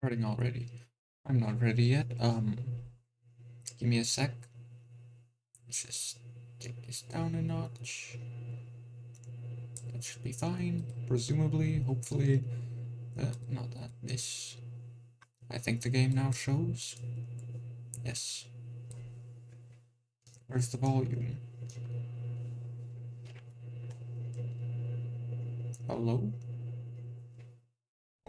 Starting already. I'm not ready yet. Give me a sec. Let's just take this down a notch. That should be fine. Presumably, hopefully. Not that. This. I think the game now shows. Yes. Where's the volume? Hello?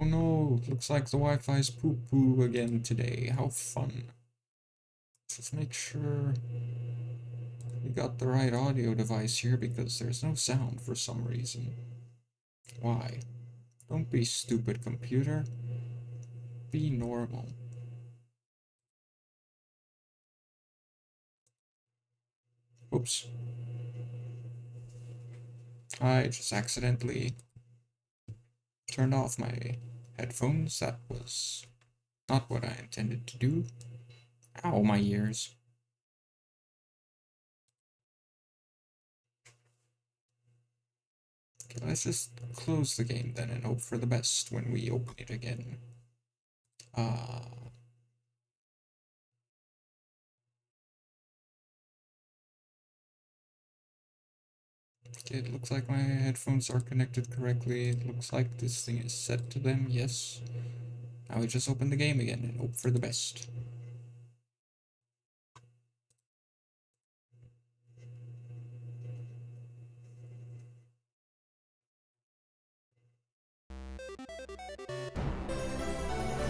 Oh no, looks like the Wi-Fi's poo-poo again today. How fun. Let's make sure we got the right audio device here because there's no sound for some reason. Why? Don't be stupid, computer. Be normal. Oops. I just accidentally turned off my headphones. That was not what I intended to do. Ow, my ears. Okay, let's just close the game then and hope for the best when we open it again. Okay, it looks like my headphones are connected correctly. It looks like this thing is set to them, yes. Now we just open the game again and hope for the best.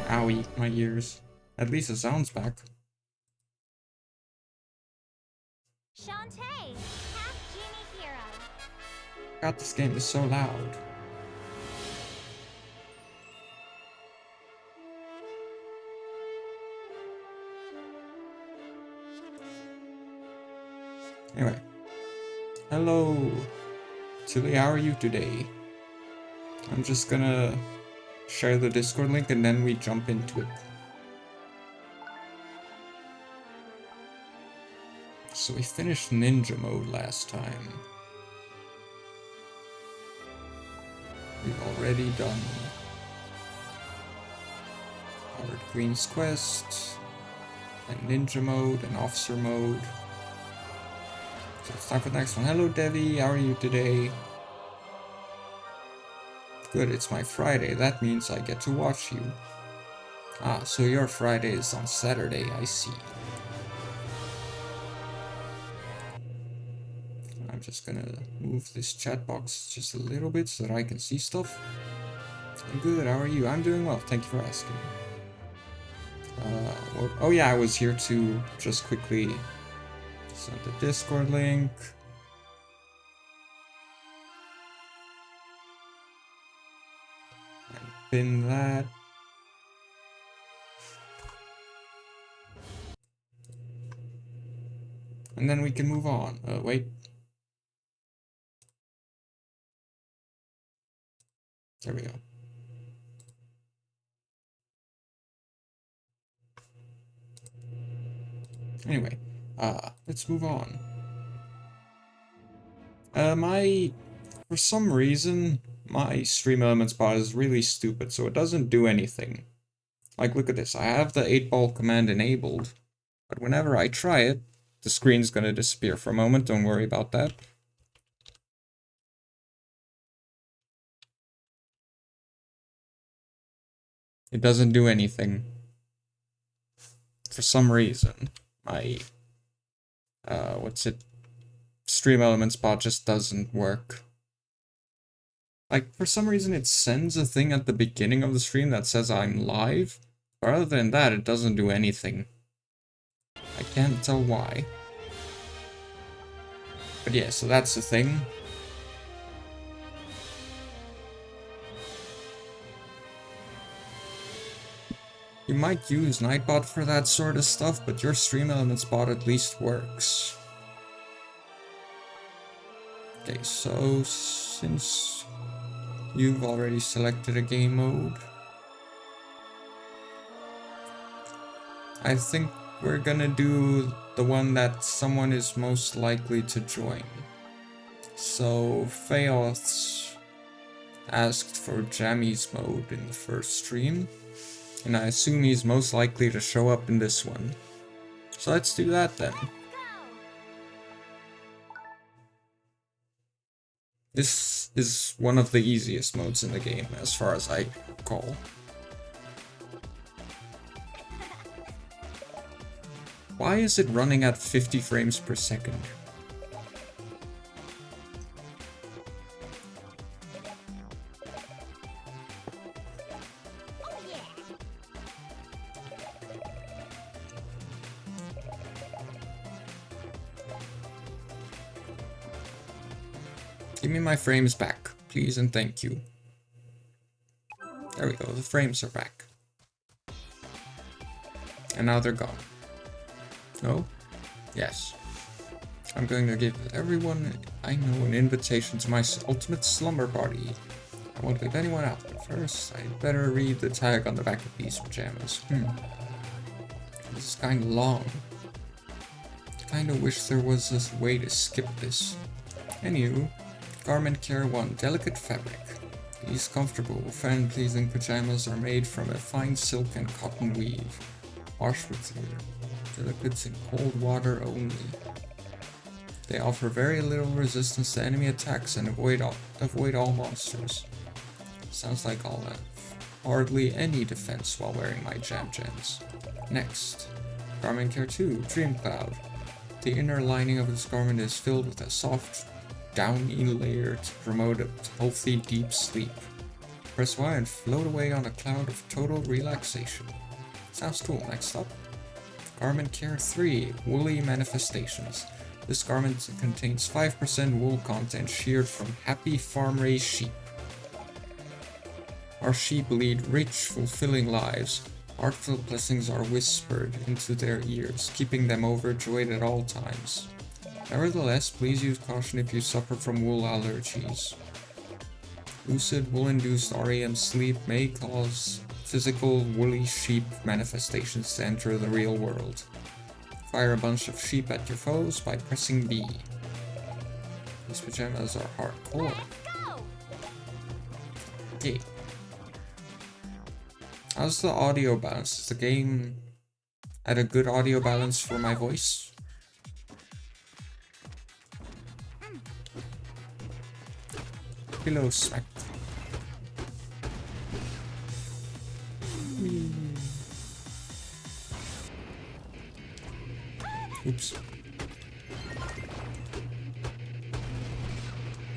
Owie, my ears. At least the sound's back. Shantae, Half-Genie Hero. God, this game is so loud. Anyway. Hello. Tilly, how are you today? I'm just gonna share the Discord link and then we jump into it. So we finished ninja mode last time. We've already done Howard Queen's quest, and ninja mode, and officer mode. So it's time for the next one. Hello Devi, how are you today? Good, it's my Friday. That means I get to watch you. Ah, so your Friday is on Saturday, I see. I'm just gonna move this chat box just a little bit so that I can see stuff. I'm good, how are you? I'm doing well, thank you for asking. Well, oh yeah, I was here to just quickly send the Discord link. And pin that. And then we can move on. Wait. There we go. Anyway, let's move on. For some reason, my stream elements bot is really stupid, so it doesn't do anything. Like, look at this. I have the 8-ball command enabled, but whenever I try it, the screen's gonna disappear for a moment. Don't worry about that. It doesn't do anything. For some reason, my, stream elements bot just doesn't work. Like, for some reason it sends a thing at the beginning of the stream that says I'm live, but other than that it doesn't do anything. I can't tell why. But yeah, so that's the thing. You might use Nightbot for that sort of stuff, but your stream elements bot at least works. Okay, so since you've already selected a game mode, I think we're gonna do the one that someone is most likely to join. So Feoth's asked for Jammies mode in the first stream, And I assume he's most likely to show up in this one. So let's do that then. This is one of the easiest modes in the game, as far as I recall. Why is it running at 50 frames per second? Give me my frames back, please and thank you. There we go, the frames are back. And now they're gone. No? Yes. I'm going to give everyone I know an invitation to my ultimate slumber party. I won't leave anyone out, but first I'd better read the tag on the back of these pajamas. This is kinda long. Kinda wish there was a way to skip this. Anywho, Garment Care 1 Delicate Fabric. These comfortable, fan-pleasing pajamas are made from a fine silk and cotton weave. Wash with your delicates in cold water only. They offer very little resistance to enemy attacks and avoid all monsters. Sounds like I'll have hardly any defense while wearing my jam jams. Next, Garment Care 2 Dream Cloud. The inner lining of this garment is filled with a soft, downy layer to promote a healthy, deep sleep. Press Y and float away on a cloud of total relaxation. Sounds cool. Next up, Garment Care 3 Woolly Manifestations. This garment contains 5% wool content sheared from happy farm-raised sheep. Our sheep lead rich, fulfilling lives. Artful blessings are whispered into their ears, keeping them overjoyed at all times. Nevertheless, please use caution if you suffer from wool allergies. Lucid wool-induced REM sleep may cause physical woolly sheep manifestations to enter the real world. Fire a bunch of sheep at your foes by pressing B. These pajamas are hardcore. Okay. How's the audio balance? Is the game at a good audio balance for my voice? Pillow smack. Oops.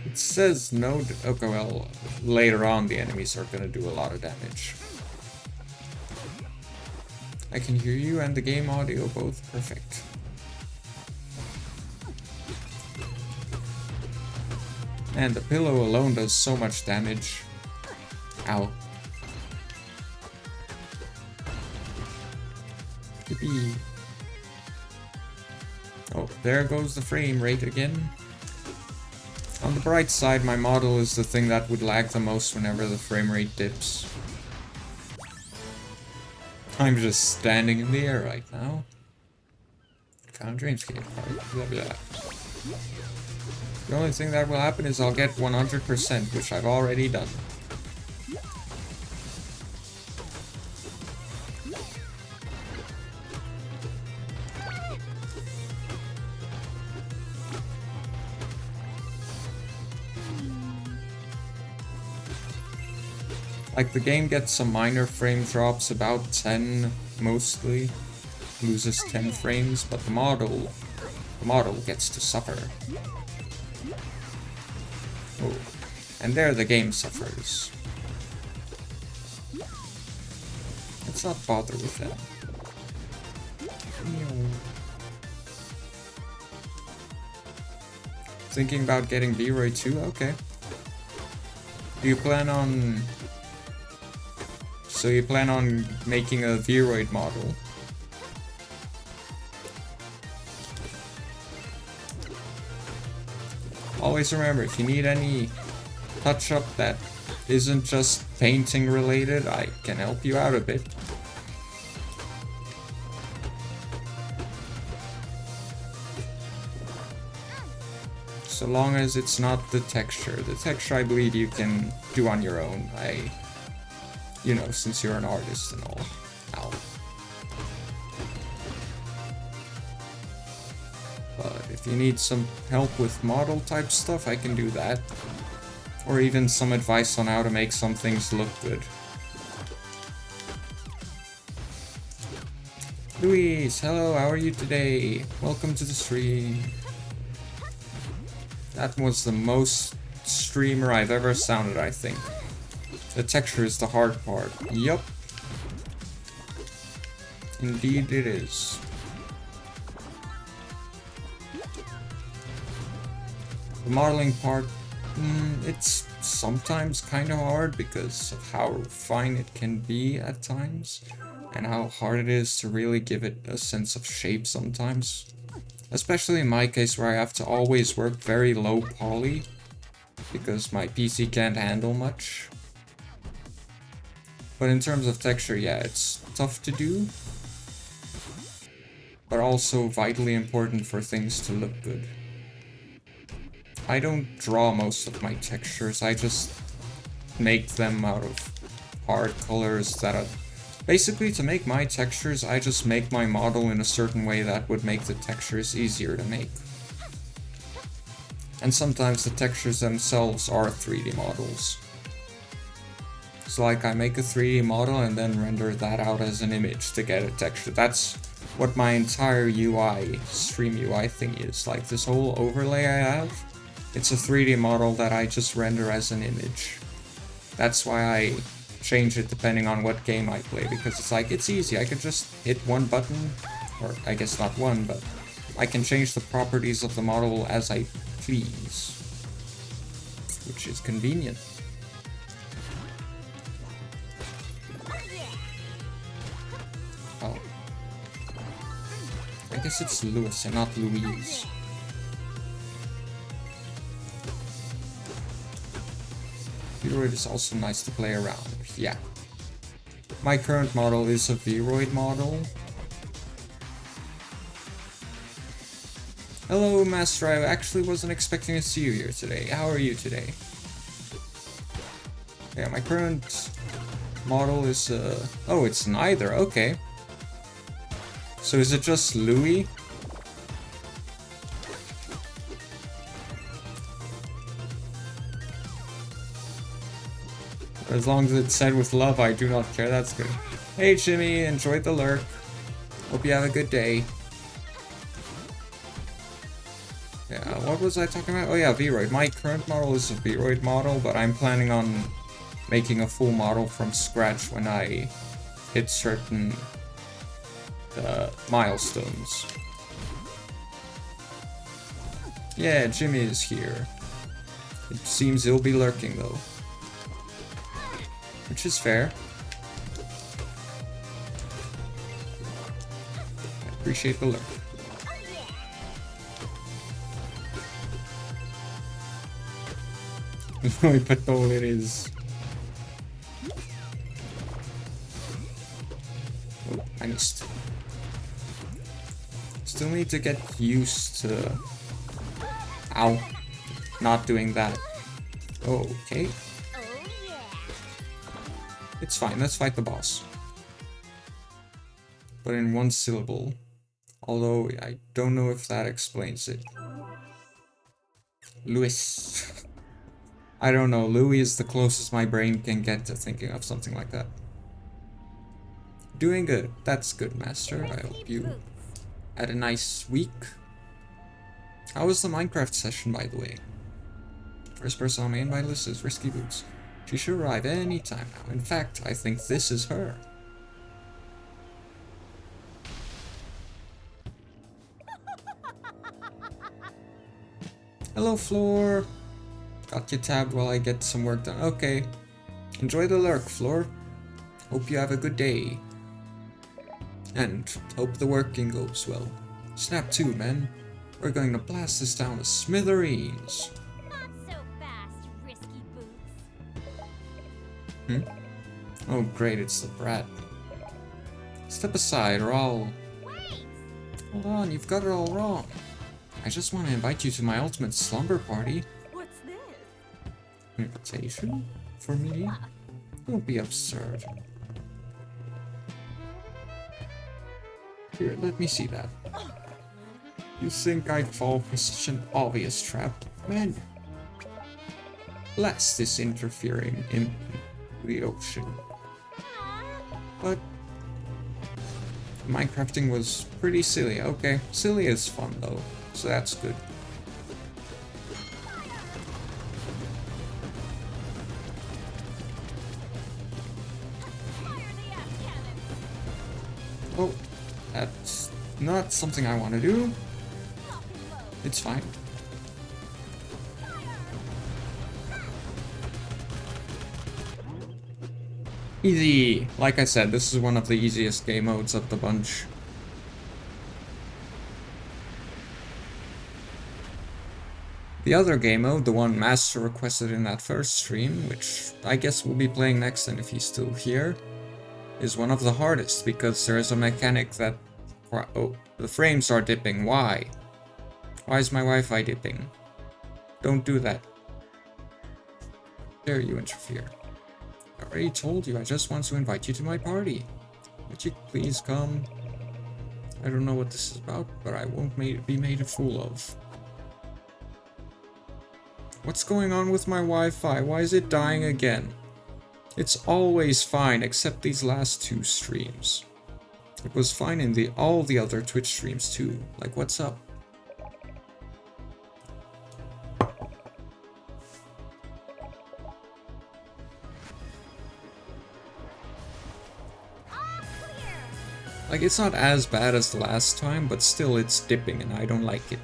It says no. Okay, well, later on the enemies are gonna do a lot of damage. I can hear you and the game audio both perfect. And the pillow alone does so much damage. Ow. Yippee. Oh, there goes the frame rate again. On the bright side, my model is the thing that would lag the most whenever the frame rate dips. I'm just standing in the air right now. Kind of dreamscape, blah blah. The only thing that will happen is I'll get 100%, which I've already done. Like, the game gets some minor frame drops, about 10 mostly. Loses 10 frames, but the model gets to suffer. Oh, and there the game suffers. Let's not bother with them. Thinking about getting V-Roy too? Okay. Do you plan on... So you plan on making a V-Roid model? Always remember, if you need any touch-up that isn't just painting related, I can help you out a bit. So long as it's not the texture. The texture I believe you can do on your own. You know, since you're an artist and all. Ow. But if you need some help with model type stuff, I can do that. Or even some advice on how to make some things look good. Luis, hello, how are you today? Welcome to the stream. That was the most streamer I've ever sounded, I think. The texture is the hard part. Yup. Indeed it is. The modeling part, it's sometimes kind of hard because of how fine it can be at times. And how hard it is to really give it a sense of shape sometimes. Especially in my case where I have to always work very low poly. Because my PC can't handle much. But in terms of texture, yeah, it's tough to do. But also vitally important for things to look good. I don't draw most of my textures, I just make them out of hard colors that are... Basically, to make my textures, I just make my model in a certain way that would make the textures easier to make. And sometimes the textures themselves are 3D models. So like I make a 3D model and then render that out as an image to get a texture. That's what my entire UI, stream UI thing is. Like this whole overlay I have, it's a 3D model that I just render as an image. That's why I change it depending on what game I play, because it's like, it's easy, I could just hit one button, or I guess not one, but I can change the properties of the model as I please, which is convenient. Oh. I guess it's Louis and not Louise. Vroid is also nice to play around, yeah. My current model is a Vroid model. Hello, Master, I actually wasn't expecting to see you here today. How are you today? Yeah, my current model is, oh, it's neither, okay. So is it just Louis? As long as it's said with love, I do not care, that's good. Hey Jimmy, enjoyed the lurk. Hope you have a good day. Yeah, what was I talking about? Oh yeah, Vroid. My current model is a Vroid model, but I'm planning on making a full model from scratch when I hit certain milestones. Yeah, Jimmy is here. It seems he'll be lurking though. Which is fair. I appreciate the lurk. Muy patrol it is. Oh, I missed. Still need to get used to... Ow. Not doing that. Okay. It's fine, let's fight the boss. But in one syllable. Although, I don't know if that explains it. Louis. I don't know, Louis is the closest my brain can get to thinking of something like that. Doing good. That's good, Master. I hope you had a nice week. How was the Minecraft session, by the way? First person on my invite list is Risky Boots. She should arrive any time now. In fact, I think this is her. Hello, Floor. Got you tabbed while I get some work done. Okay. Enjoy the lurk, Floor. Hope you have a good day. And hope the working goes well. Snap to, men. We're going to blast this down to smithereens. Not so fast, Risky Boots. Oh great, it's the brat. Step aside or I'll... Wait! Hold on, you've got it all wrong. I just want to invite you to my ultimate slumber party. What's this? Invitation? For me? Don't be absurd. Here, let me see that. You think I'd fall for such an obvious trap? Man, blast is interfering in the ocean. But Minecrafting was pretty silly. Okay, silly is fun though, so that's good. Oh, that's not something I want to do. It's fine. Easy! Like I said, this is one of the easiest game modes of the bunch. The other game mode, the one Master requested in that first stream, which I guess we'll be playing next and if he's still here, is one of the hardest because there is a mechanic that... Oh, the frames are dipping. Why? Why is my Wi-Fi dipping? Don't do that. Dare you interfere. I already told you, I just want to invite you to my party. Would you please come? I don't know what this is about, but I won't be made a fool of. What's going on with my Wi-Fi? Why is it dying again? It's always fine, except these last two streams. It was fine in all the other Twitch streams too. Like, what's up? Like, it's not as bad as the last time, but still it's dipping and I don't like it.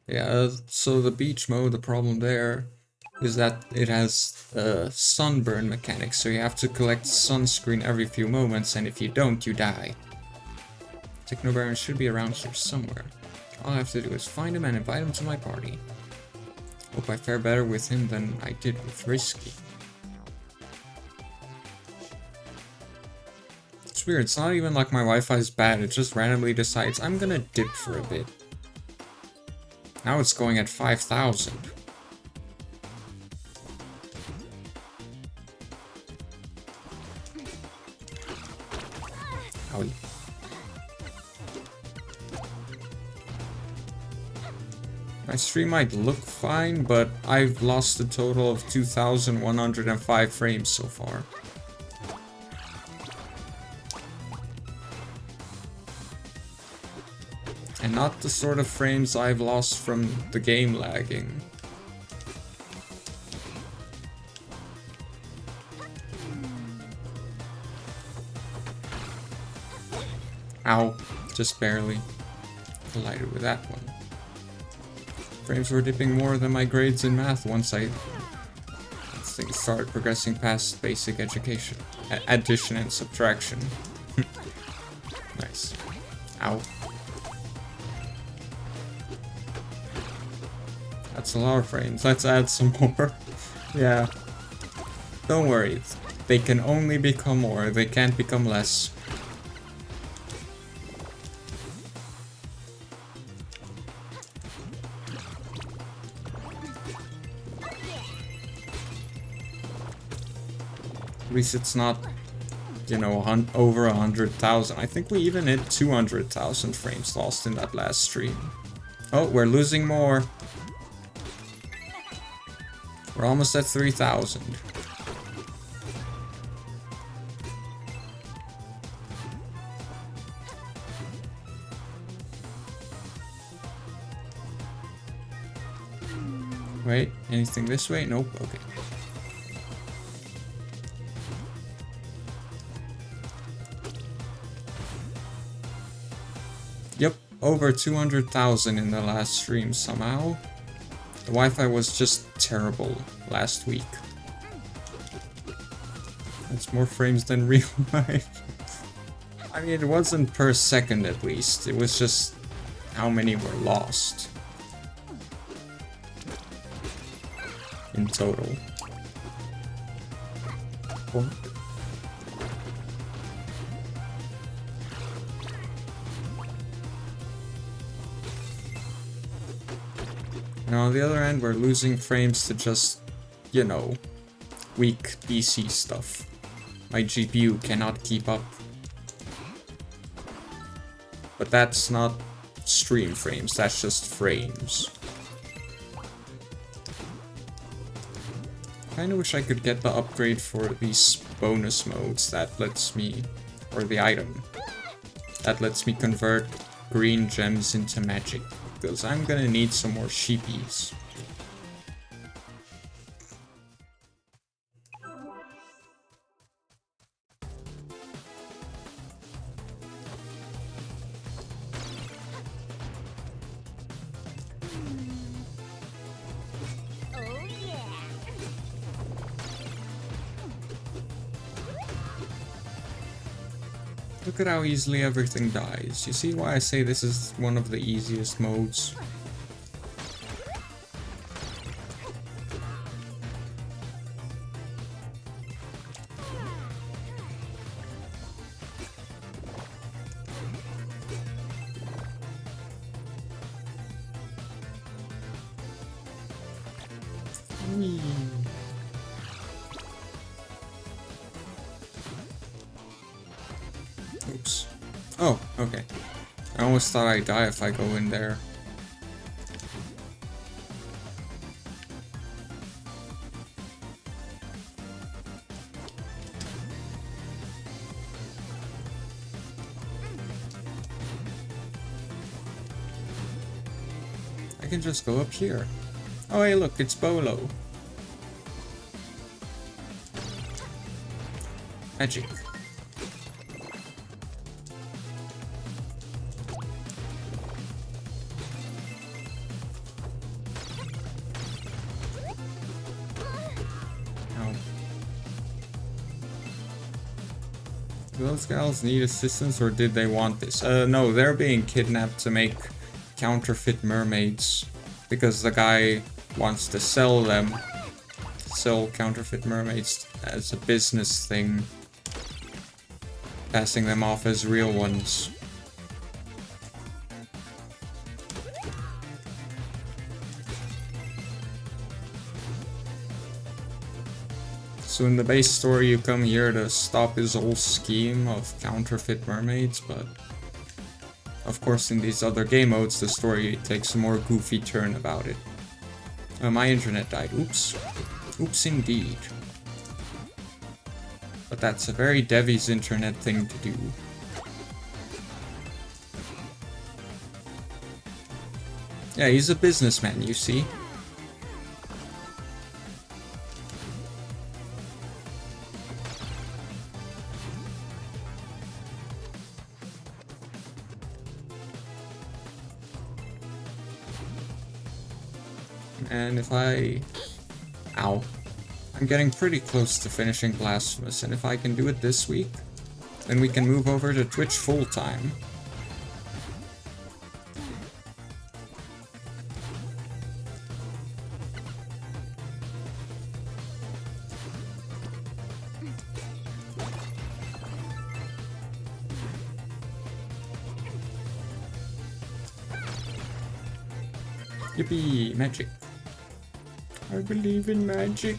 Yeah, so the beach mode, the problem there is that it has sunburn mechanics, so you have to collect sunscreen every few moments, and if you don't, you die. Technobaron should be around here somewhere. All I have to do is find him and invite him to my party. Hope I fare better with him than I did with Risky. It's weird, it's not even like my Wi-Fi is bad, it just randomly decides I'm gonna dip for a bit. Now it's going at 5,000. Owie. My stream might look fine, but I've lost a total of 2,105 frames so far. And not the sort of frames I've lost from the game lagging. Ow, just barely collided with that one. Frames were dipping more than my grades in math once things started progressing past basic education. Addition and subtraction. Nice. Ow. That's a lot of frames. Let's add some more. Yeah. Don't worry. They can only become more. They can't become less. At least it's not, you know, over 100,000. I think we even hit 200,000 frames lost in that last stream. Oh, we're losing more. We're almost at 3,000. Wait, anything this way? Nope, okay. Yep, over 200,000 in the last stream somehow. The Wi-Fi was just terrible last week. That's more frames than real life. I mean, it wasn't per second at least. It was just how many were lost in total. Oh. And on the other end, we're losing frames to just, you know, weak PC stuff. My GPU cannot keep up. But that's not stream frames, that's just frames. Kinda wish I could get the upgrade for these bonus modes that lets me, or the item, that lets me convert green gems into magic, because I'm gonna need some more sheepies. Oh yeah. Look at how easily everything dies. You see why I say this is one of the easiest modes? Whee. Oops. Oh, okay. I almost thought I'd die if I go in there. I can just go up here. Oh hey look, it's Bolo. Magic. Ow. Do those gals need assistance or did they want this? No, they're being kidnapped to make counterfeit mermaids. Because the guy wants to sell them. Sell counterfeit mermaids as a business thing. Passing them off as real ones. So in the base story you come here to stop his whole scheme of counterfeit mermaids, but of course in these other game modes the story takes a more goofy turn about it. My internet died, oops. Oops indeed. But that's a very Devi's internet thing to do. Yeah, he's a businessman, you see. And if I... Ow. I'm getting pretty close to finishing Blasphemous, and if I can do it this week, then we can move over to Twitch full-time. Yippee! Magic. I believe in magic.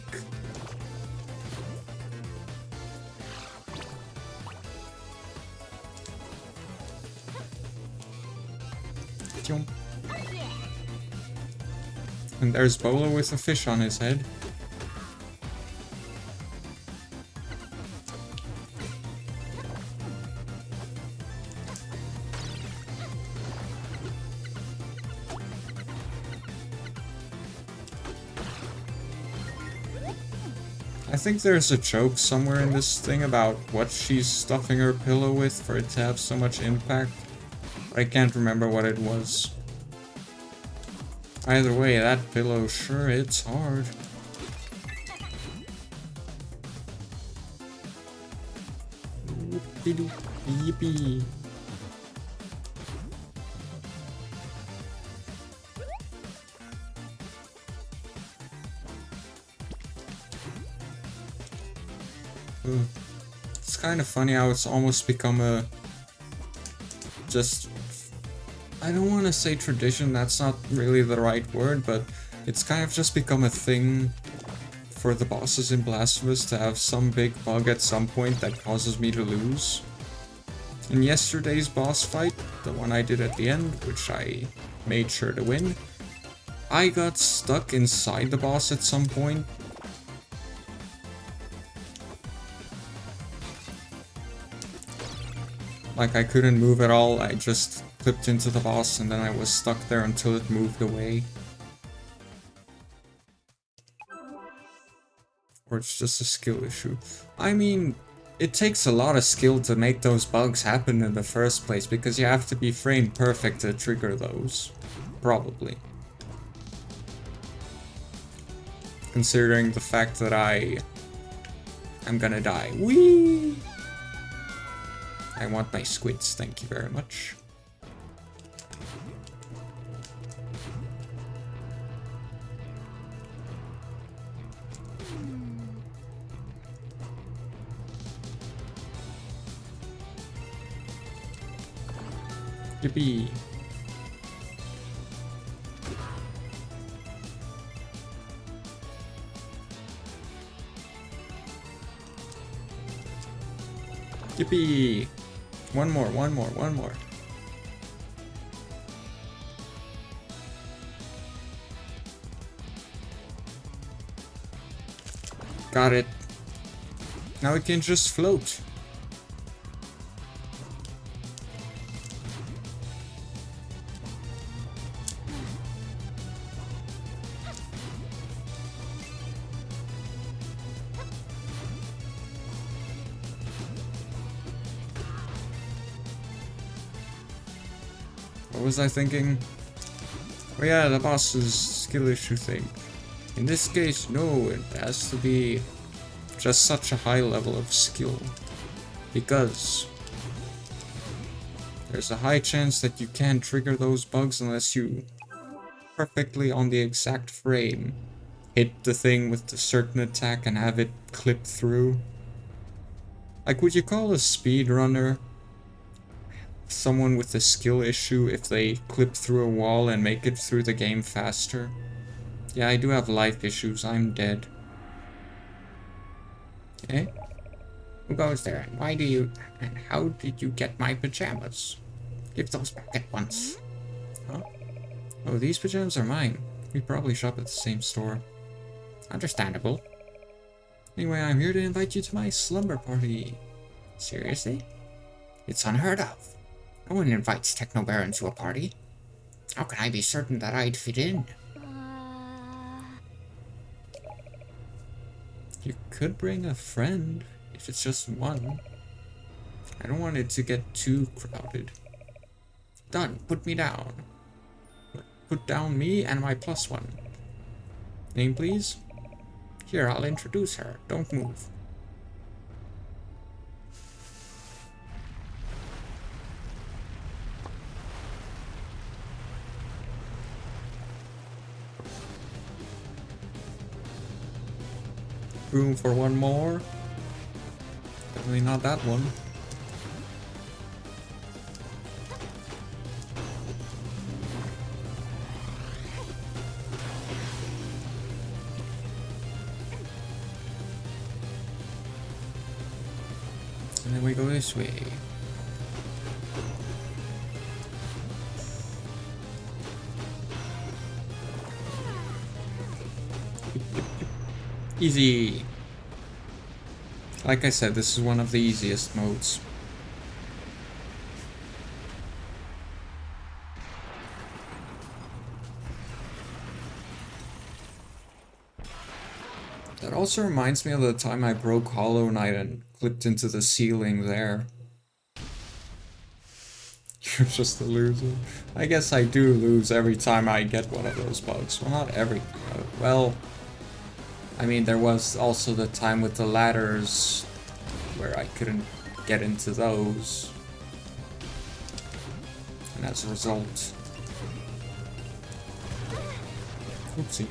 Jump. And there's Bolo with a fish on his head. I think there's a joke somewhere in this thing about what she's stuffing her pillow with for it to have so much impact. But I can't remember what it was. Either way, that pillow sure hits hard. Whoop-de-doo, yippee. It's kind of funny how it's almost become a... just... I don't want to say tradition, that's not really the right word, but it's kind of just become a thing for the bosses in Blasphemous to have some big bug at some point that causes me to lose. In yesterday's boss fight, the one I did at the end, which I made sure to win, I got stuck inside the boss at some point. Like, I couldn't move at all, I just clipped into the boss and then I was stuck there until it moved away. Or it's just a skill issue. I mean, it takes a lot of skill to make those bugs happen in the first place, because you have to be frame perfect to trigger those. Probably. Considering the fact that I'm gonna die. Whee! I want my squids, thank you very much. Yippee. Yippee! One more. Got it. Now it can just float. What was I thinking? Oh yeah, the boss's skill issue thing. In this case, no, it has to be just such a high level of skill. Because there's a high chance that you can't trigger those bugs unless you perfectly on the exact frame hit the thing with a certain attack and have it clip through. Like, would you call a speedrunner someone with a skill issue if they clip through a wall and make it through the game faster? Yeah, I do have life issues, I'm dead. Eh? Who goes there? And why do you... and how did you get my pajamas? Give those back at once. Huh? Oh, these pajamas are mine. We probably shop at the same store. Understandable. Anyway, I'm here to invite you to my slumber party. Seriously? It's unheard of. No one invites Techno Baron to a party. How can I be certain that I'd fit in? You could bring a friend, if it's just one. I don't want it to get too crowded. Done. Put me down. Put down me and my +1. Name, please? Here, I'll introduce her. Don't move. Room for one more. Definitely not that one. And then we go this way. Easy. Like I said, this is one of the easiest modes. That also reminds me of the time I broke Hollow Knight and clipped into the ceiling there. You're just a loser. I guess I do lose every time I get one of those bugs. Well, not every... well... I mean, there was also the time with the ladders where I couldn't get into those. And as a result... Oopsie.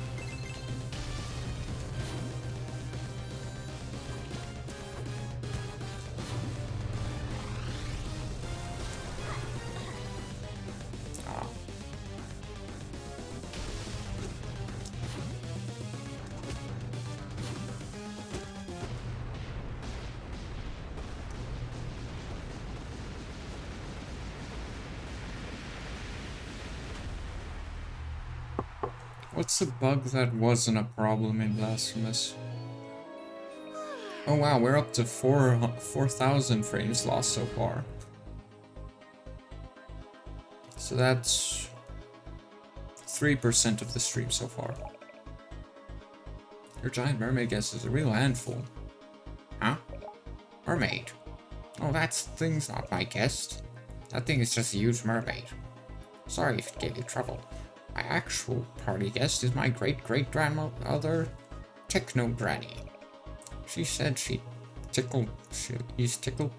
What's a bug that wasn't a problem in Blasphemous? Oh wow, we're up to 4,000 frames lost so far. So that's 3% of the stream so far. Your giant mermaid guess is a real handful. Huh? Mermaid? Oh, that thing's not my guest. That thing is just a huge mermaid. Sorry if it gave you trouble. My actual party guest is my great-great-grandmother, Techno Granny. She said she's tickled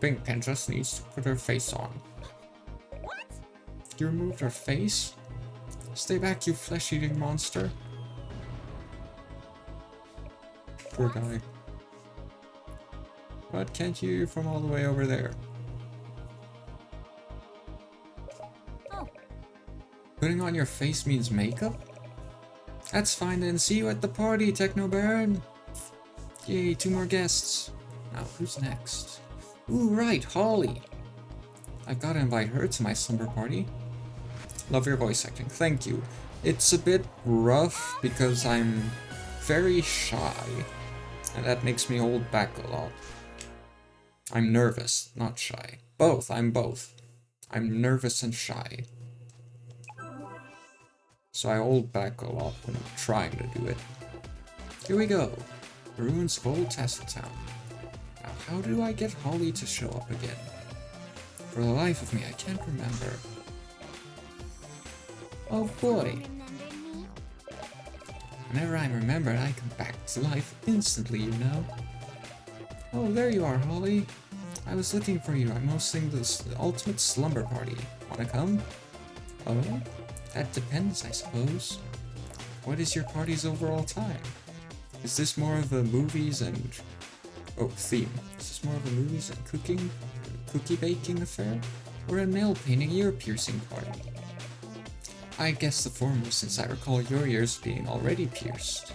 pink and just needs to put her face on. What? You removed her face? Stay back, you flesh-eating monster. Poor guy. But can't hear you from all the way over there. Oh. Putting on your face means makeup? That's fine then. See you at the party, Techno Baron. Yay, 2 more guests. Now, who's next? Ooh, right, Holly. I gotta invite her to my slumber party. Love your voice acting. Thank you. It's a bit rough because I'm very shy, and that makes me hold back a lot. I'm nervous, not shy. Both, I'm both. I'm nervous and shy. So I hold back a lot when I'm trying to do it. Here we go. The ruins of old Tasseltown. Now, how do I get Holly to show up again? For the life of me, I can't remember. Oh boy. Whenever I'm remembered, I come back to life instantly, you know. Oh, there you are, Holly. I was looking for you. I'm hosting this ultimate slumber party. Wanna come? Oh? That depends, I suppose. What is your party's overall time? Is this more of a movies and... oh, theme. Is this more of a movies and cookie baking affair? Or a nail painting ear piercing party? I guess the former, since I recall your ears being already pierced.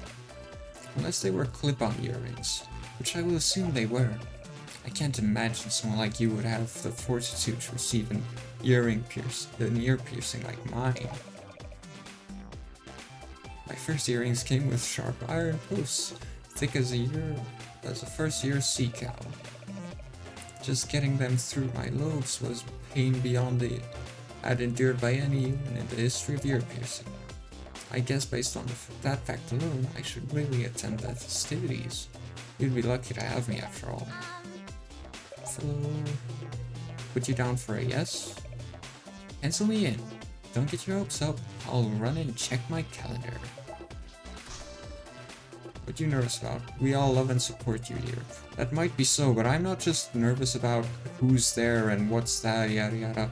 Unless they were clip-on earrings, which I will assume they were. I can't imagine someone like you would have the fortitude to receive an ear piercing like mine. My first earrings came with sharp iron posts, thick as a first-year sea cow. Just getting them through my lobes was pain beyond the I'd endured by any human in the history of ear piercing. I guess based on that fact alone, I should really attend the festivities. You'd be lucky to have me after all. So, put you down for a yes? Pencil me in. Don't get your hopes up. I'll run and check my calendar. What you nervous about? We all love and support you here. That might be so, but I'm not just nervous about who's there and what's that, yada yada.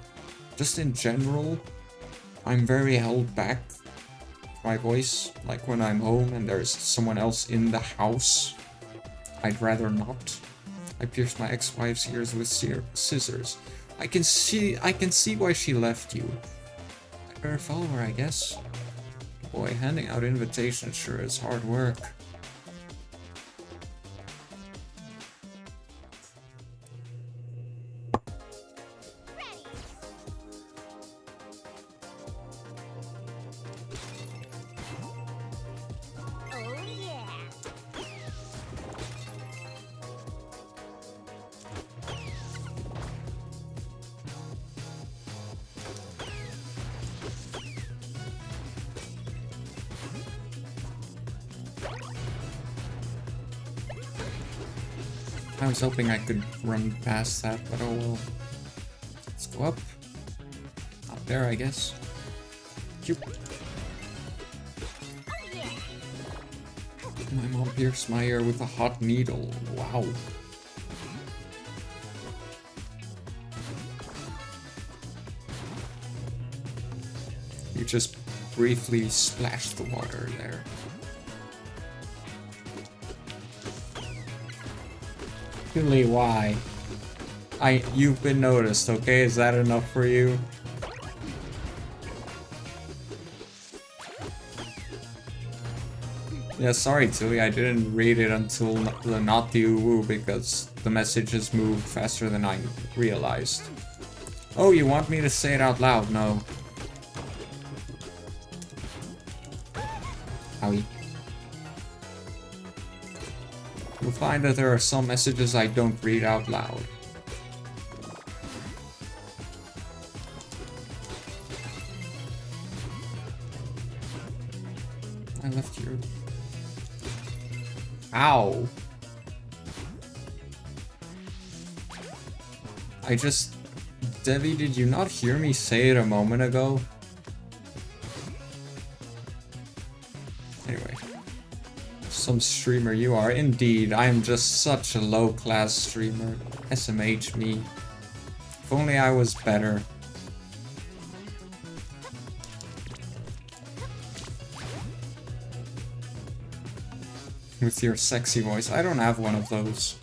Just in general, I'm very held back. My voice, like when I'm home and there's someone else in the house, I'd rather not. I pierced my ex-wife's ears with scissors. I can see why she left you. I better follow her, I guess. Boy, handing out invitations sure is hard work. I was hoping I could run past that, but oh well. Let's go up. Up there, I guess. Cute. My mom pierced my ear with a hot needle. Wow. You just briefly splashed the water there. Really, why? You've been noticed, okay? Is that enough for you? Yeah, sorry, Tilly, I didn't read it until the not the woo because the messages moved faster than I realized. Oh, you want me to say it out loud? No. You'll find that there are some messages I don't read out loud. I left you. Ow! Debbie, did you not hear me say it a moment ago? Anyway. Some streamer you are. Indeed, I am just such a low-class streamer. SMH me. If only I was better. With your sexy voice. I don't have one of those.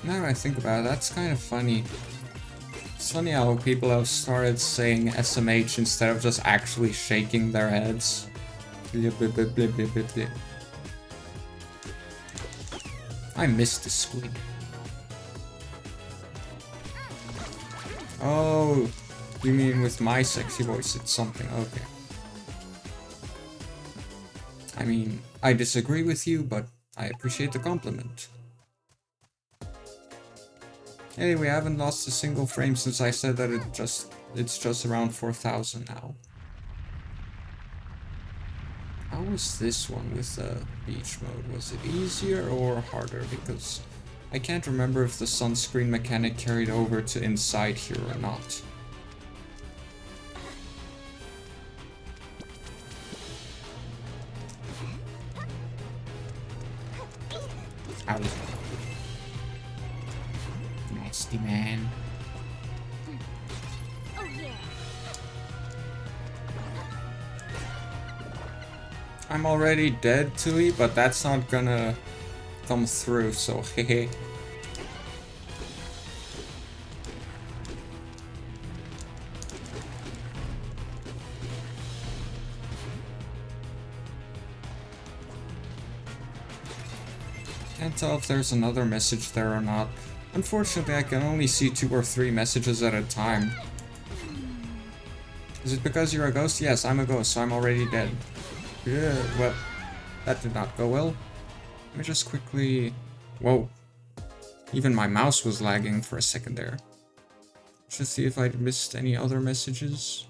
Now that I think about it, that's kind of funny. It's funny how people have started saying SMH instead of just actually shaking their heads. I missed the squid. Oh, you mean with my sexy voice it's something, okay. I mean, I disagree with you, but I appreciate the compliment. Anyway, I haven't lost a single frame since I said that it's just around 4,000 now. How was this one with the beach mode? Was it easier or harder? Because I can't remember if the sunscreen mechanic carried over to inside here or not. Ow. Nasty man. Oh yeah. I'm already dead, Tui, but that's not gonna come through, so hehe. Can't tell if there's another message there or not. Unfortunately, I can only see 2 or 3 messages at a time. Is it because you're a ghost? Yes, I'm a ghost, so I'm already dead. Yeah, well, that did not go well. Let me just quickly... Whoa. Even my mouse was lagging for a second there. Just see if I missed any other messages.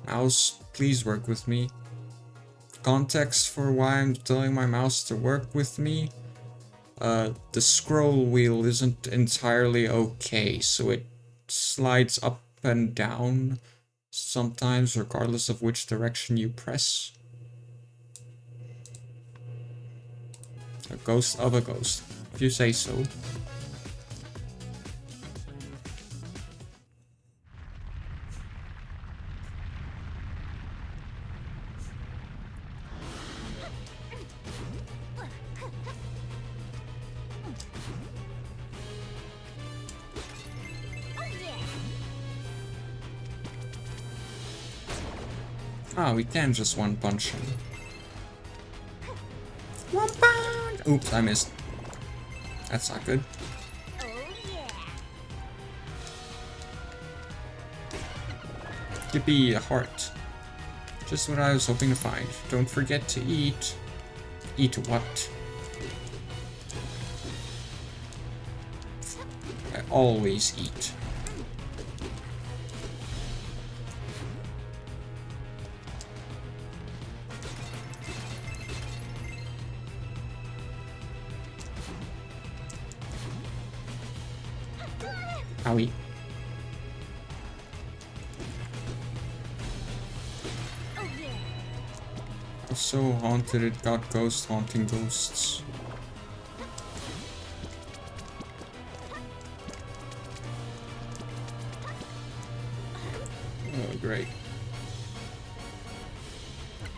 Mouse, please work with me. Context for why I'm telling my mouse to work with me. The scroll wheel isn't entirely okay, so it slides up and down sometimes, regardless of which direction you press. A ghost of a ghost, if you say so. Ah, we can just one punch him. One punch! Oops, I missed. That's not good. Oh yeah. Yippee, a heart. Just what I was hoping to find. Don't forget to eat. Eat what? I always eat. Owie. Oh yeah. I was so haunted it got ghost haunting ghosts. Oh, great.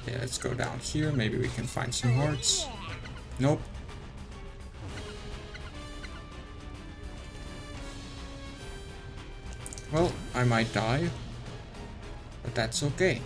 Okay, let's go down here. Maybe we can find some hearts. Nope. Well, I might die, but that's okay.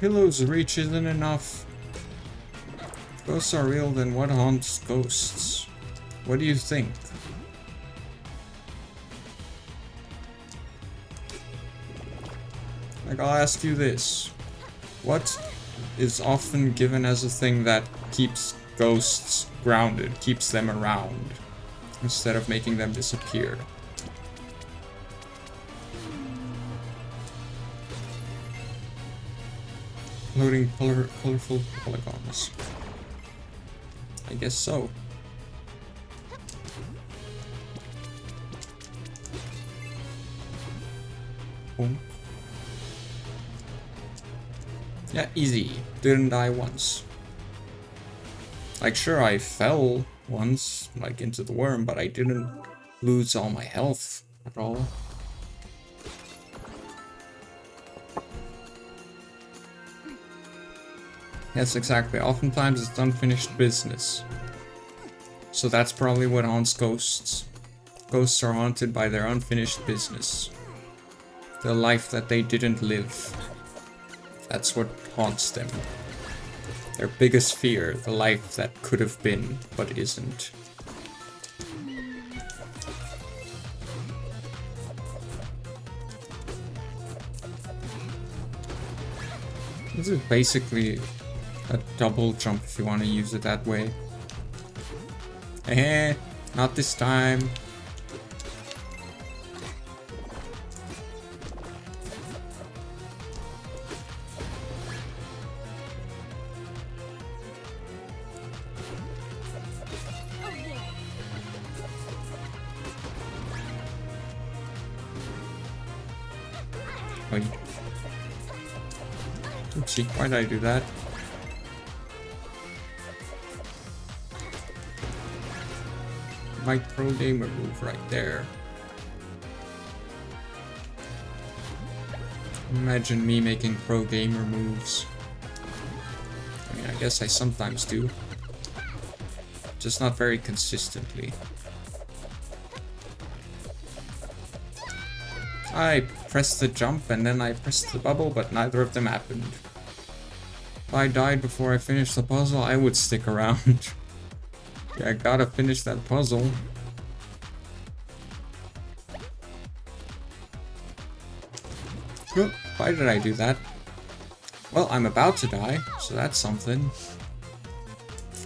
Pillow's reach isn't enough. If ghosts are real, then what haunts ghosts? What do you think? Like, I'll ask you this. What is often given as a thing that keeps ghosts grounded, keeps them around, instead of making them disappear? Loading colorful polygons. I guess so. Boom. Yeah, easy. Didn't die once. Like, sure, I fell once, like, into the worm, but I didn't lose all my health at all. Yes, exactly. Oftentimes it's unfinished business. So that's probably what haunts ghosts. Ghosts are haunted by their unfinished business. The life that they didn't live. That's what haunts them. Their biggest fear, the life that could have been, but isn't. This is basically a double jump if you want to use it that way. Eh, not this time. Oh yeah. Wait. Oopsie, why did I do that? My pro gamer move right there. Imagine me making pro gamer moves. I mean, I guess I sometimes do. Just not very consistently. I pressed the jump and then I pressed the bubble, but neither of them happened. If I died before I finished the puzzle, I would stick around. Yeah, I gotta finish that puzzle. Oh, why did I do that? Well, I'm about to die, so that's something.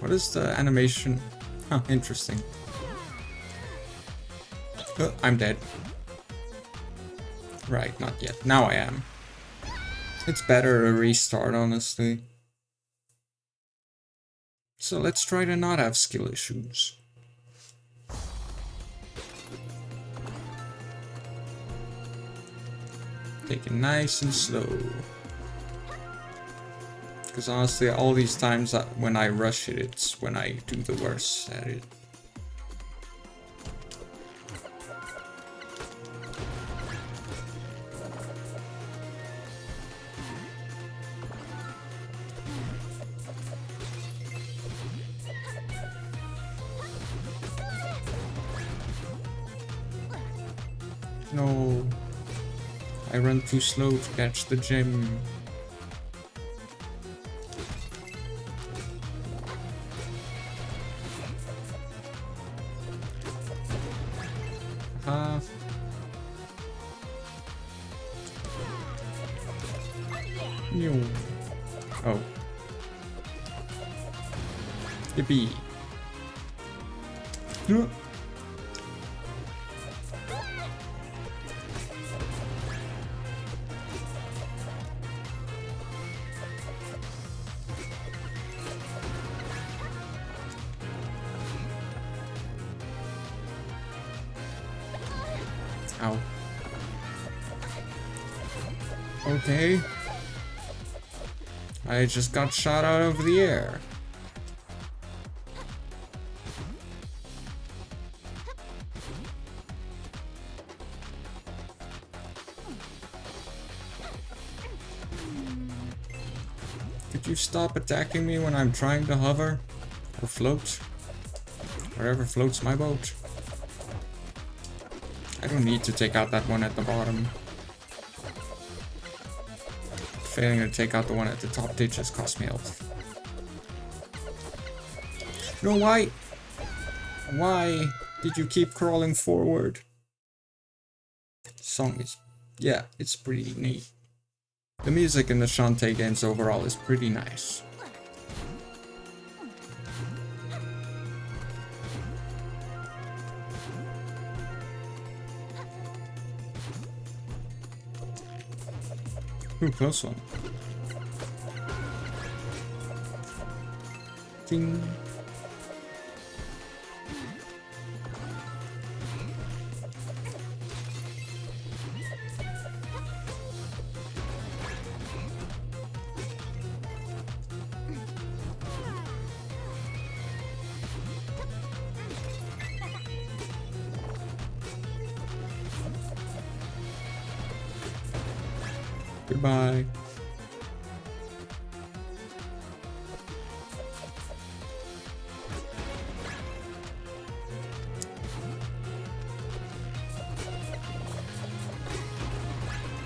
What is the animation? Huh, interesting. Oh, I'm dead. Right, not yet. Now I am. It's better to restart, honestly. So let's try to not have skill issues. Take it nice and slow. Because honestly, all these times when I rush it, it's when I do the worst at it. No, I run too slow to catch the gem. No. Oh. Yippee. Ow. Okay. I just got shot out of the air. Could you stop attacking me when I'm trying to hover? Or float? Wherever floats my boat. I don't need to take out that one at the bottom. Failing to take out the one at the top did just cost me health. No, why? Why did you keep crawling forward? Song is, yeah, it's pretty neat. The music in the Shantae games overall is pretty nice. Ooh, close one. Ding. Goodbye.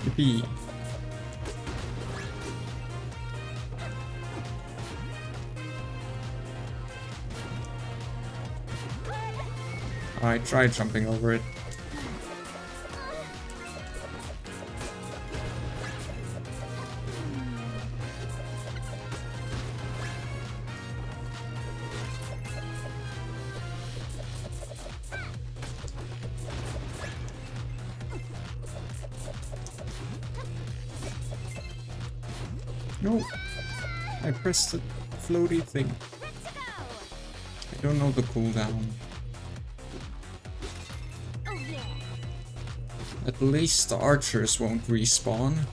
Yippee. I tried jumping over it. No, I pressed the floaty thing. I don't know the cooldown. Oh yeah. At least the archers won't respawn.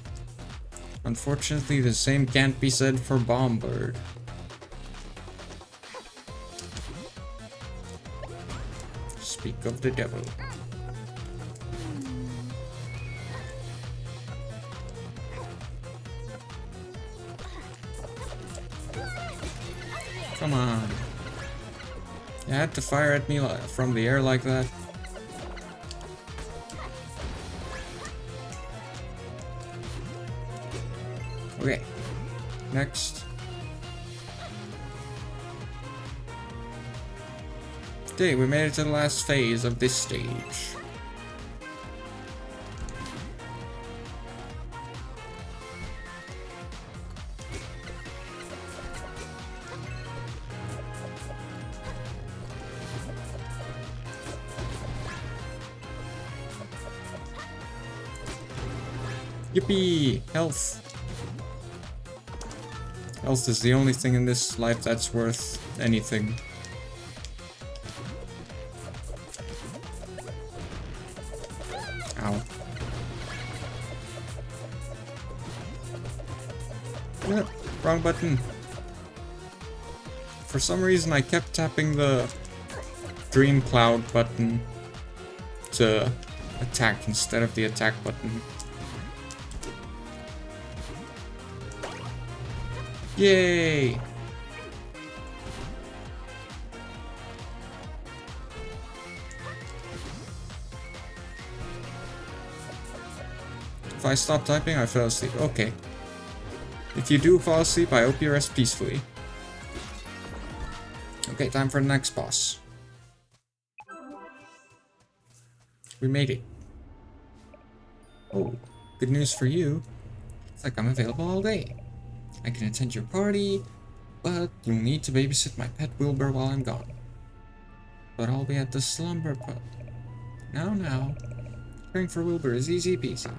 Unfortunately, the same can't be said for Bombird. Speak of the devil. Come on. You had to fire at me from the air like that. Okay. Next. Okay, we made it to the last phase of this stage. Yippee! Health! Health is the only thing in this life that's worth anything. Ow. Yeah, wrong button. For some reason I kept tapping the Dream Cloud button to attack instead of the attack button. Yay! If I stop typing, I fell asleep. Okay. If you do fall asleep, I hope you rest peacefully. Okay, time for the next boss. We made it. Oh, good news for you. It's like I'm available all day. I can attend your party, but you'll need to babysit my pet Wilbur while I'm gone. But I'll be at the slumber pub. Now. Caring for Wilbur is easy peasy.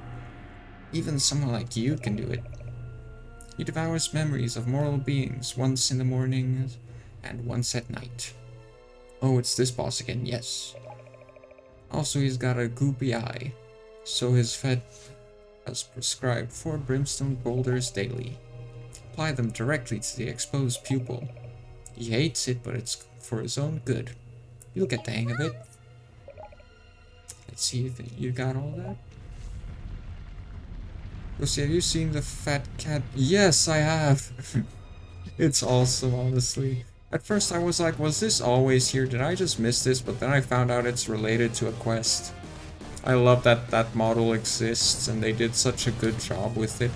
Even someone like you can do it. He devours memories of mortal beings once in the morning and once at night. Oh, it's this boss again, yes. Also, he's got a goopy eye, so his vet has prescribed 4 brimstone boulders daily. Apply them directly to the exposed pupil. He hates it, but it's for his own good. You'll get the hang of it. Let's see if you got all that. Lucy, have you seen the fat cat? Yes, I have. It's awesome, honestly. At first I was like, was this always here? Did I just miss this? But then I found out it's related to a quest. I love that that model exists and they did such a good job with it.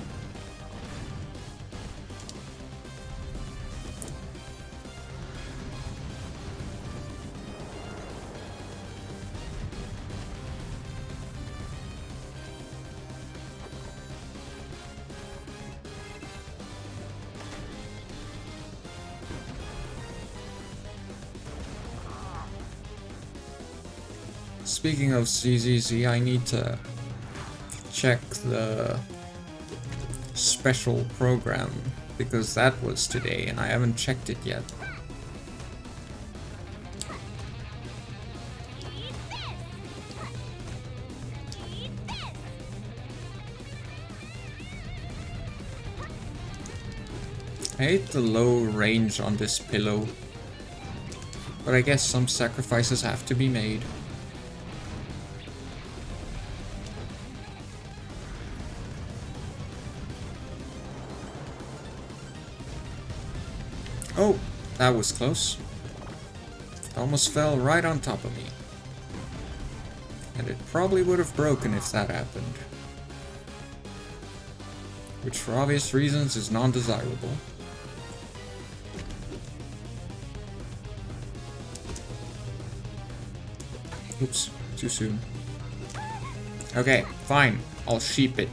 Speaking of CZZ, I need to check the special program because that was today and I haven't checked it yet. I hate the low range on this pillow, but I guess some sacrifices have to be made. Oh, that was close. It almost fell right on top of me. And it probably would have broken if that happened. Which for obvious reasons is non-desirable. Oops, too soon. Okay, fine. I'll sheep it.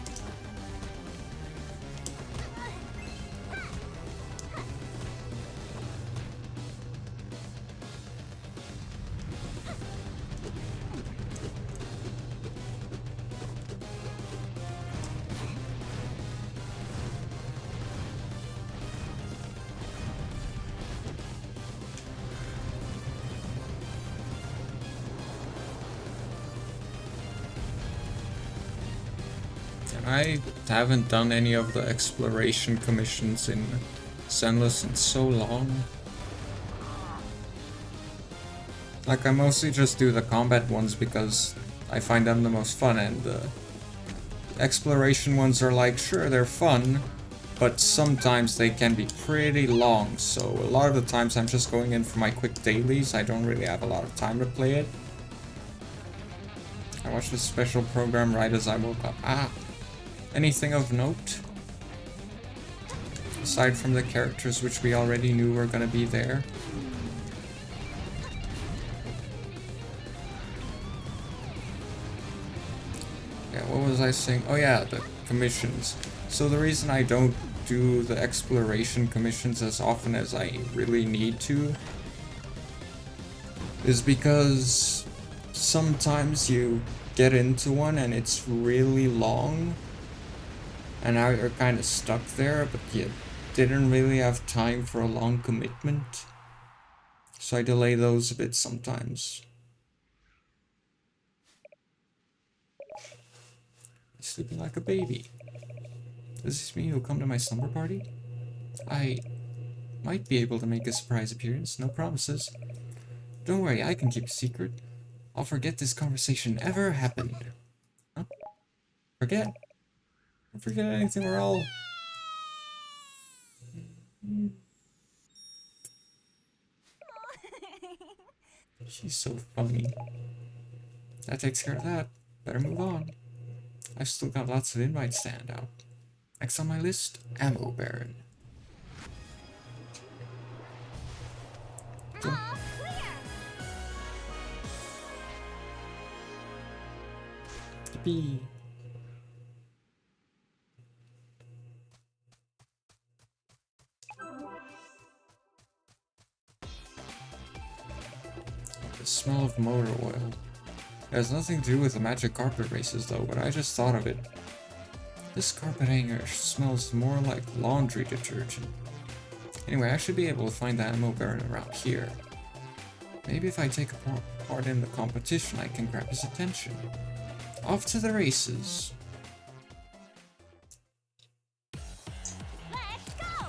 I haven't done any of the exploration commissions in Zenless in so long. Like, I mostly just do the combat ones because I find them the most fun, and the exploration ones are like, sure, they're fun, but sometimes they can be pretty long, so a lot of the times I'm just going in for my quick dailies. I don't really have a lot of time to play it. I watched the special program right as I woke up. Ah! Anything of note? Aside from the characters which we already knew were gonna be there. Yeah, what was I saying? Oh yeah, the commissions. So the reason I don't do the exploration commissions as often as I really need to is because sometimes you get into one and it's really long. And now you're kind of stuck there, but you didn't really have time for a long commitment. So I delay those a bit sometimes. Sleeping like a baby. Does this mean you'll come to my slumber party? I might be able to make a surprise appearance, no promises. Don't worry, I can keep a secret. I'll forget this conversation ever happened. Huh? Forget? Don't forget anything, we're all... She's so funny. That takes care of that. Better move on. I've still got lots of invites to hand out. Next on my list, Ammo Baron. Yippee. The smell of motor oil. It has nothing to do with the magic carpet races though, but I just thought of it. This carpet hanger smells more like laundry detergent. Anyway, I should be able to find the Ammo Baron around here. Maybe if I take part in the competition, I can grab his attention. Off to the races. Let's go!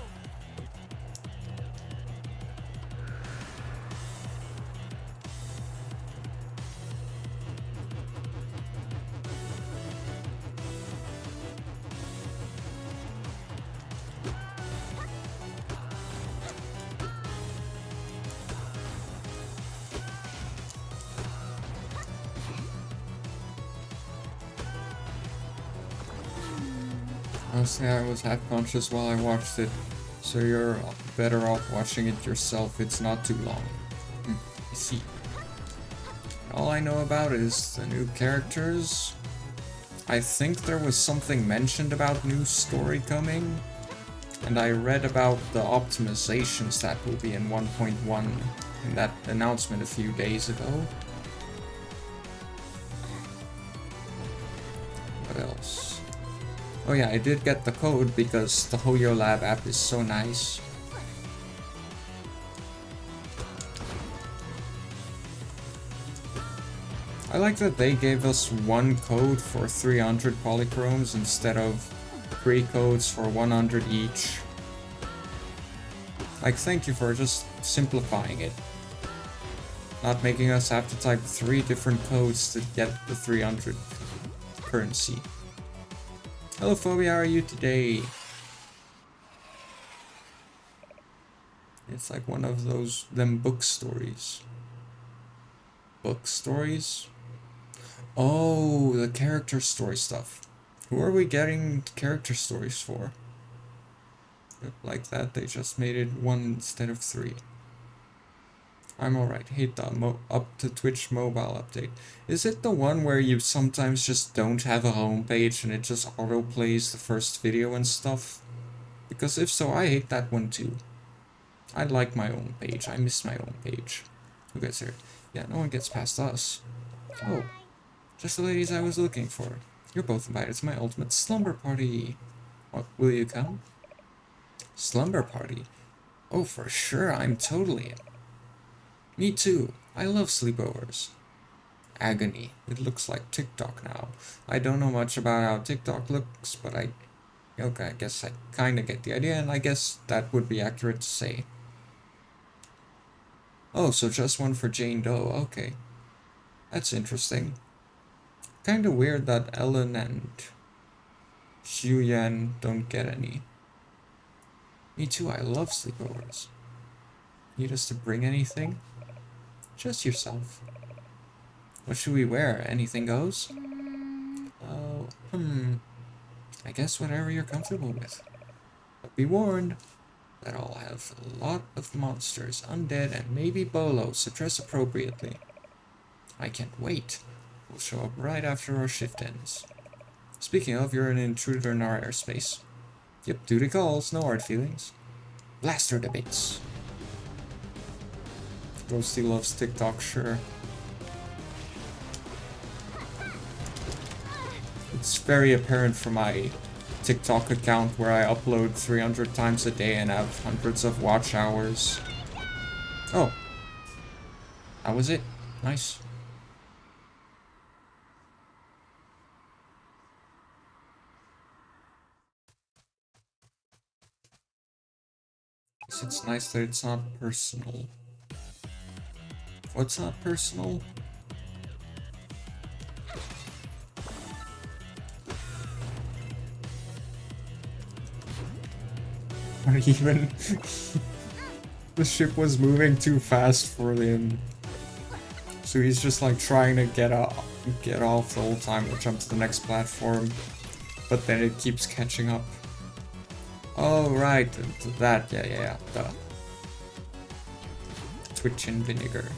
Honestly, I was half conscious while I watched it, so you're better off watching it yourself. It's not too long. I see. All I know about is the new characters. I think there was something mentioned about new story coming, and I read about the optimizations that will be in 1.1 in that announcement a few days ago. What else? Oh yeah, I did get the code because the Hoyo Lab app is so nice. I like that they gave us one code for 300 polychromes instead of 3 codes for 100 each. Like, thank you for just simplifying it. Not making us have to type 3 different codes to get the 300 currency. Hello Phobia, how are you today? It's like one of them book stories. Book stories? Oh, the character story stuff. Who are we getting character stories for? Like that, they just made it 1 instead of 3. I'm alright. Hate the up to Twitch mobile update. Is it the one where you sometimes just don't have a homepage and it just auto plays the first video and stuff? Because if so, I hate that one too. I like my own page. I miss my own page. Who gets here? Yeah, no one gets past us. Oh, just the ladies I was looking for. You're both invited to my ultimate slumber party. What, will you come? Slumber party? Oh, for sure, I'm totally in. Me too. I love sleepovers. Agony. It looks like TikTok now. I don't know much about how TikTok looks, but okay, I guess I kinda get the idea, and I guess that would be accurate to say. Oh, so just one for Jane Doe, okay. That's interesting. Kinda weird that Ellen and Xiuyan don't get any. Me too, I love sleepovers. Need us to bring anything? Just yourself. What should we wear? Anything goes? Oh, I guess whatever you're comfortable with. But be warned that I'll have a lot of monsters, undead, and maybe bolos, so dress appropriately. I can't wait. We'll show up right after our shift ends. Speaking of, you're an intruder in our airspace. Yep, duty calls, no hard feelings. Blaster debates. Ghosty loves TikTok, sure. It's very apparent from my TikTok account where I upload 300 times a day and have hundreds of watch hours. Oh. That was it. Nice. It's nice that it's not personal. What's not personal? Or even the ship was moving too fast for him. So he's just like trying to get off the whole time to jump to the next platform. But then it keeps catching up. Oh right, that, yeah, duh. Twitch and vinegar.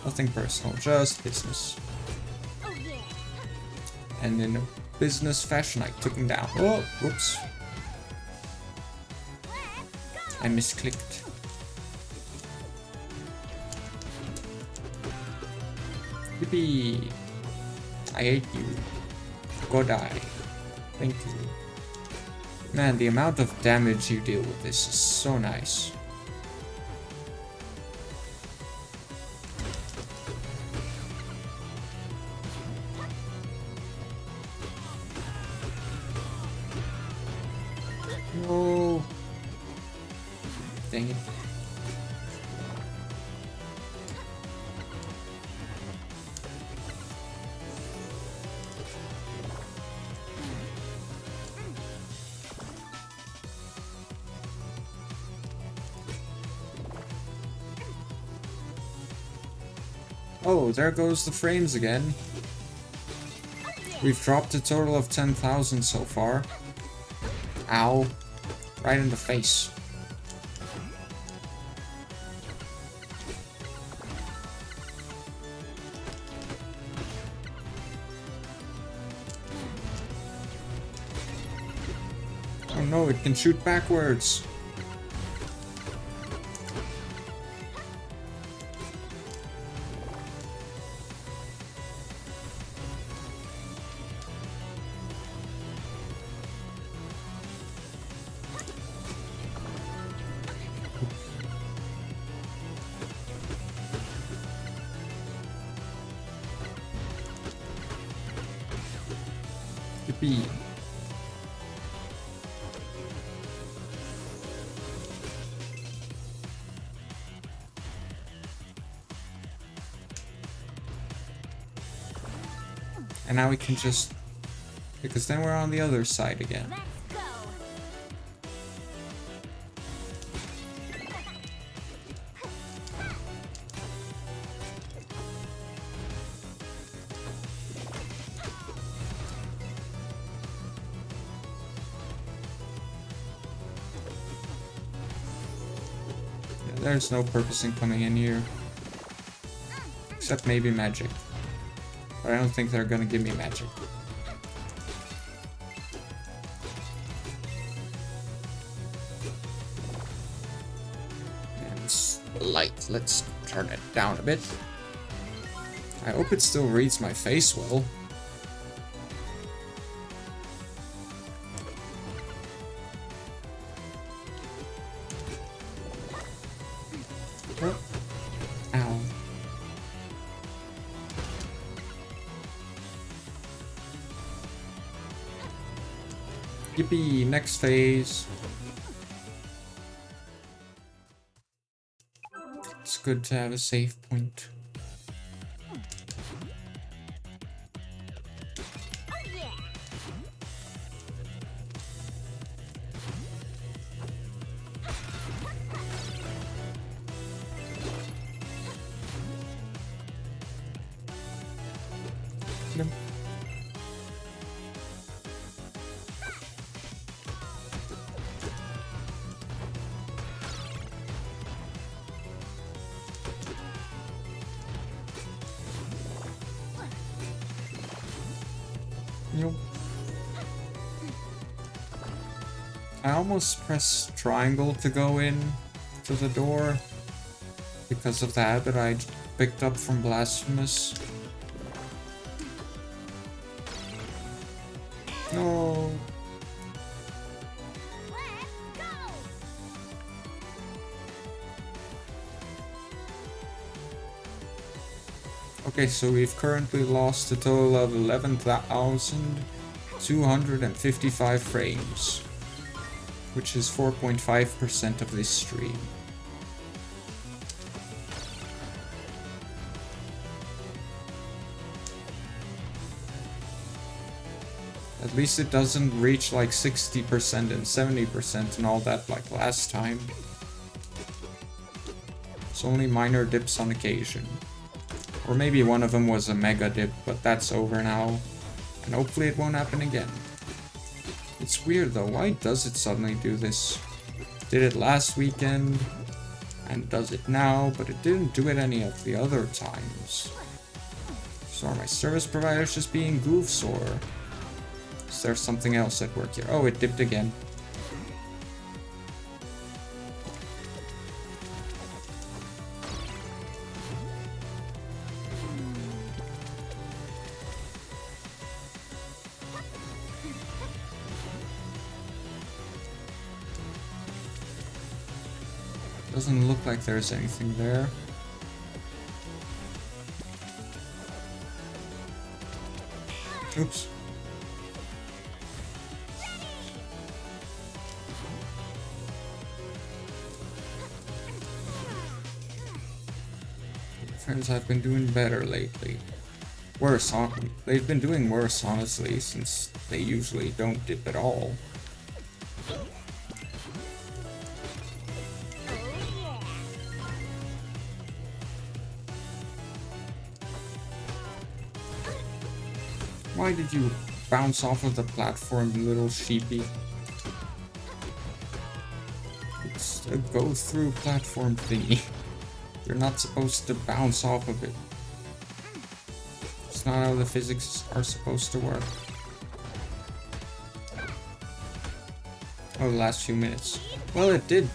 Nothing personal, just business. Oh yeah. And in a business fashion, I took him down. Oh, whoops. I misclicked. Yippee! I hate you. Go die. Thank you. Man, the amount of damage you deal with this is so nice. No. Dang it. Oh, there goes the frames again. We've dropped a total of 10,000 so far. Ow. Right in the face. Oh no, it can shoot backwards. Yippee! And now we can just... Because then we're on the other side again. Let's go. Yeah, there's no purpose in coming in here. Except maybe magic. But I don't think they're gonna give me magic. And it's light. Let's turn it down a bit. I hope it still reads my face well. Oh. Ow. Yippee, next phase. It's good to have a save point. Oh yeah. Yep. Yep. I almost pressed triangle to go in to the door because of the habit I picked up from Blasphemous. No. Let's go. Okay, so we've currently lost a total of 11,255 frames, which is 4.5% of this stream. At least it doesn't reach like 60% and 70% and all that like last time. It's only minor dips on occasion. Or maybe one of them was a mega dip, but that's over now. And hopefully it won't happen again. It's weird though, why does it suddenly do this? Did it last weekend, and does it now, but it didn't do it any of the other times. So are my service providers just being goofs, or is there something else at work here? Oh, it dipped again. Doesn't look like there's anything there. Oops. Friends, I've been doing better lately. Worse, they've been doing worse, honestly, since they usually don't dip at all. Why did you bounce off of the platform, you little sheepy? It's a go-through platform thingy. You're not supposed to bounce off of it. It's not how the physics are supposed to work. Oh, the last few minutes. Well, it did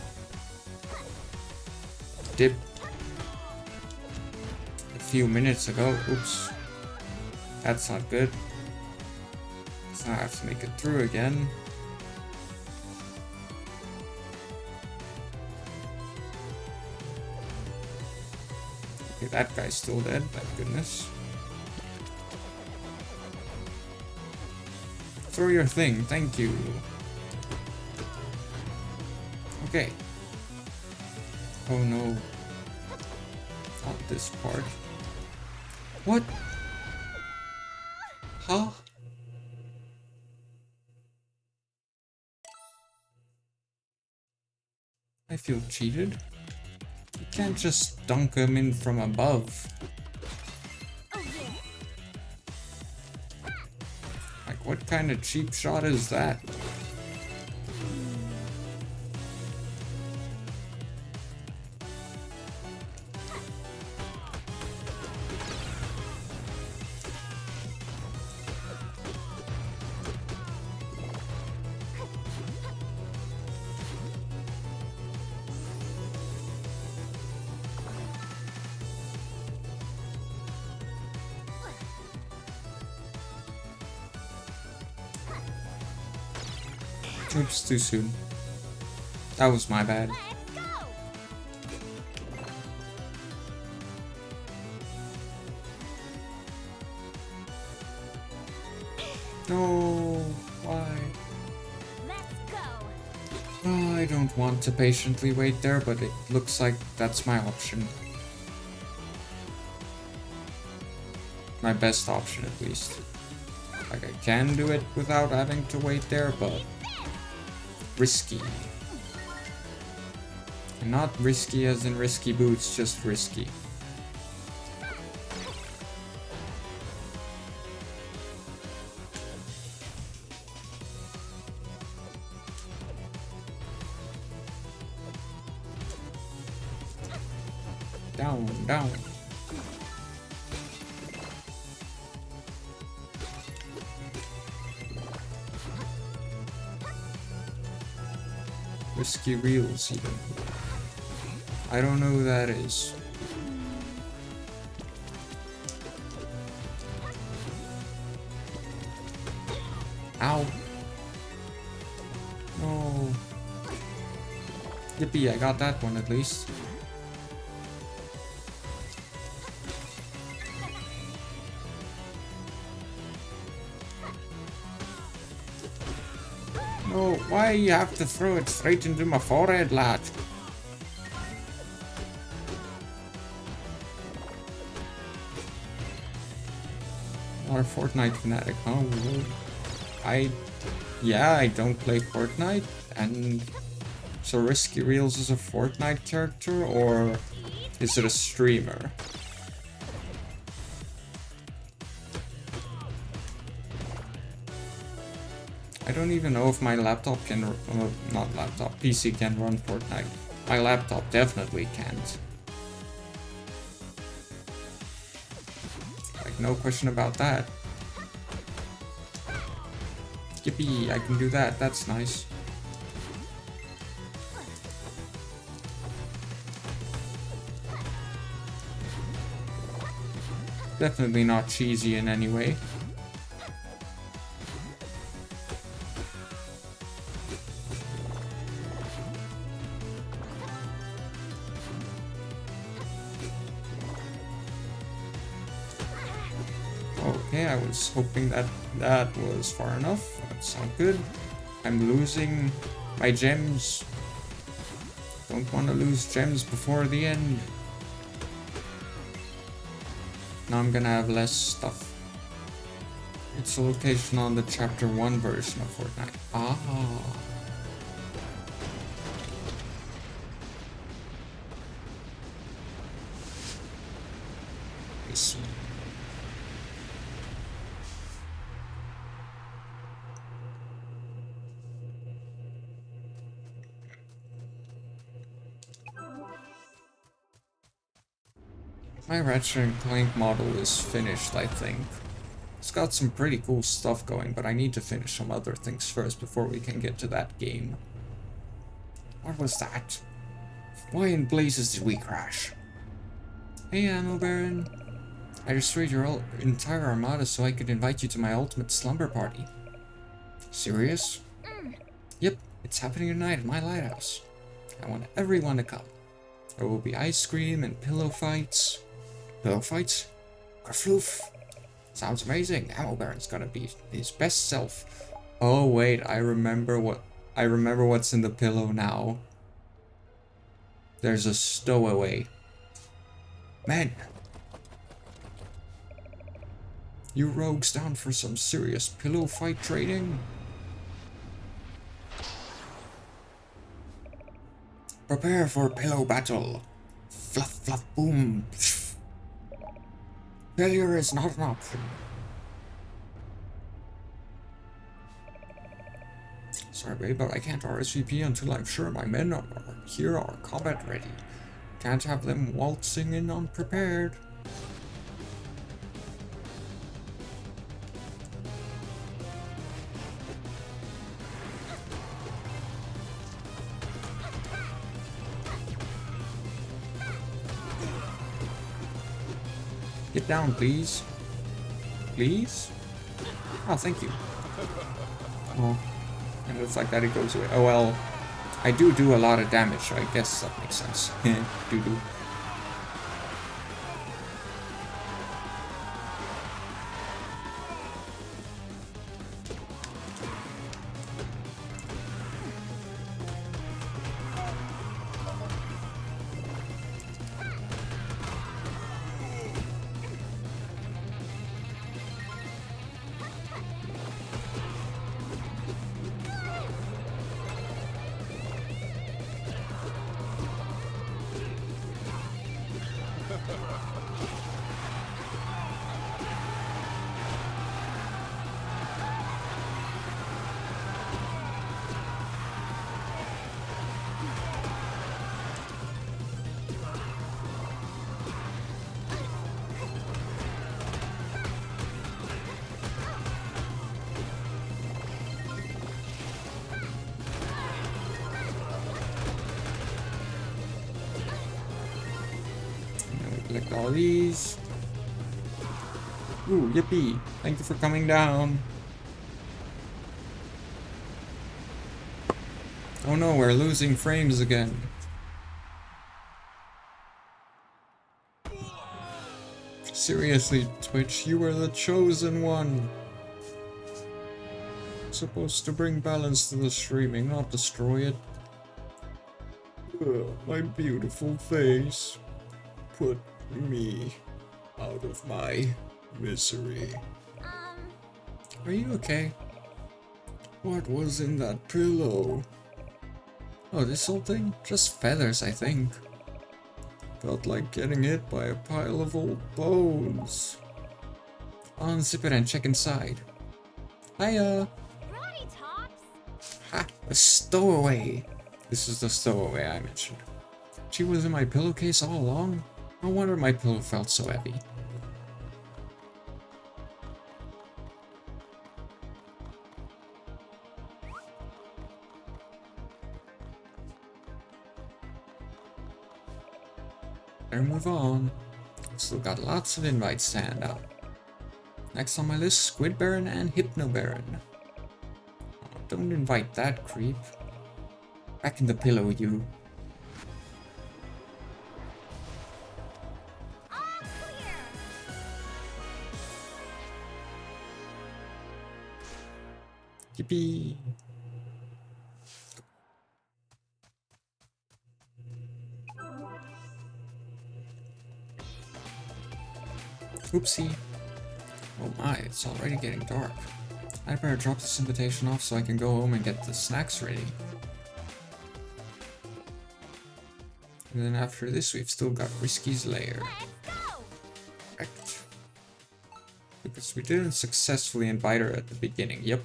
dip a few minutes ago. Oops. That's not good. So I have to make it through again. Okay, that guy's still dead, thank goodness. Throw your thing, thank you. Okay. Oh no. Not this part. What? Huh? I feel cheated. You can't just dunk him in from above. Oh yeah. Like, what kind of cheap shot is that? Oops, too soon. That was my bad. Let's go. No, why? Let's go. Oh, I don't want to patiently wait there, but it looks like that's my option. My best option, at least. Like, I can do it without having to wait there, but risky. And not risky as in risky boots, just risky. Down, down. Risky reels, even. I don't know who that is. Ow. No. Yippee, I got that one at least. No, why you have to throw it straight into my forehead, lad? Or Fortnite fanatic, huh? Yeah, I don't play Fortnite, and so Risky Reels is a Fortnite character, or is it a streamer? I don't even know if my laptop can, not laptop, PC can run Fortnite. My laptop definitely can't. Like, no question about that. Yippee, I can do that, that's nice. Definitely not cheesy in any way. Okay, I was hoping that that was far enough. That's not good. I'm losing my gems. Don't want to lose gems before the end. Now I'm gonna have less stuff. It's a location on the chapter 1 version of Fortnite. Ah. I see. My Ratchet and Clank model is finished, I think. It's got some pretty cool stuff going, but I need to finish some other things first before we can get to that game. What was that? Why in blazes did we crash? Hey, Ammo Baron. I destroyed your entire armada so I could invite you to my ultimate slumber party. Serious? Yep, it's happening tonight at my lighthouse. I want everyone to come. There will be ice cream and pillow fights. Pillow fights? Kerfloof. Sounds amazing. Ammo Baron's gonna be his best self. Oh wait, I remember what's in the pillow now. There's a stowaway. Man, you rogues down for some serious pillow fight training? Prepare for pillow battle. Fluff, fluff, boom. Failure is not an option. Sorry, babe, but I can't RSVP until I'm sure my men here are combat ready. Can't have them waltzing in unprepared. Get down, please. Please? Oh, thank you. Oh, and it's like that it goes away. Oh well, I do a lot of damage, so I guess that makes sense. Do. Collect all these. Ooh, yippee. Thank you for coming down. Oh no, we're losing frames again. Seriously, Twitch, you were the chosen one. Supposed to bring balance to the streaming, not destroy it. Ugh, my beautiful face. Put me out of my misery. Are you okay? What was in that pillow? Oh, this whole thing? Just feathers, I think. Felt like getting hit by a pile of old bones. Unzip it and check inside. Hiya! Righty, Tops. Ha! A stowaway! This is the stowaway I mentioned. She was in my pillowcase all along? No wonder my pillow felt so heavy. Better move on. Still got lots of invites to hand out. Next on my list, Squid Baron and Hypno Baron. Oh, don't invite that creep. Back in the pillow, you. All clear. Yippee! Oopsie. Oh my, it's already getting dark. I'd better drop this invitation off so I can go home and get the snacks ready. And then after this, we've still got Risky's Lair. Let's go. Correct. Because we didn't successfully invite her at the beginning. Yep.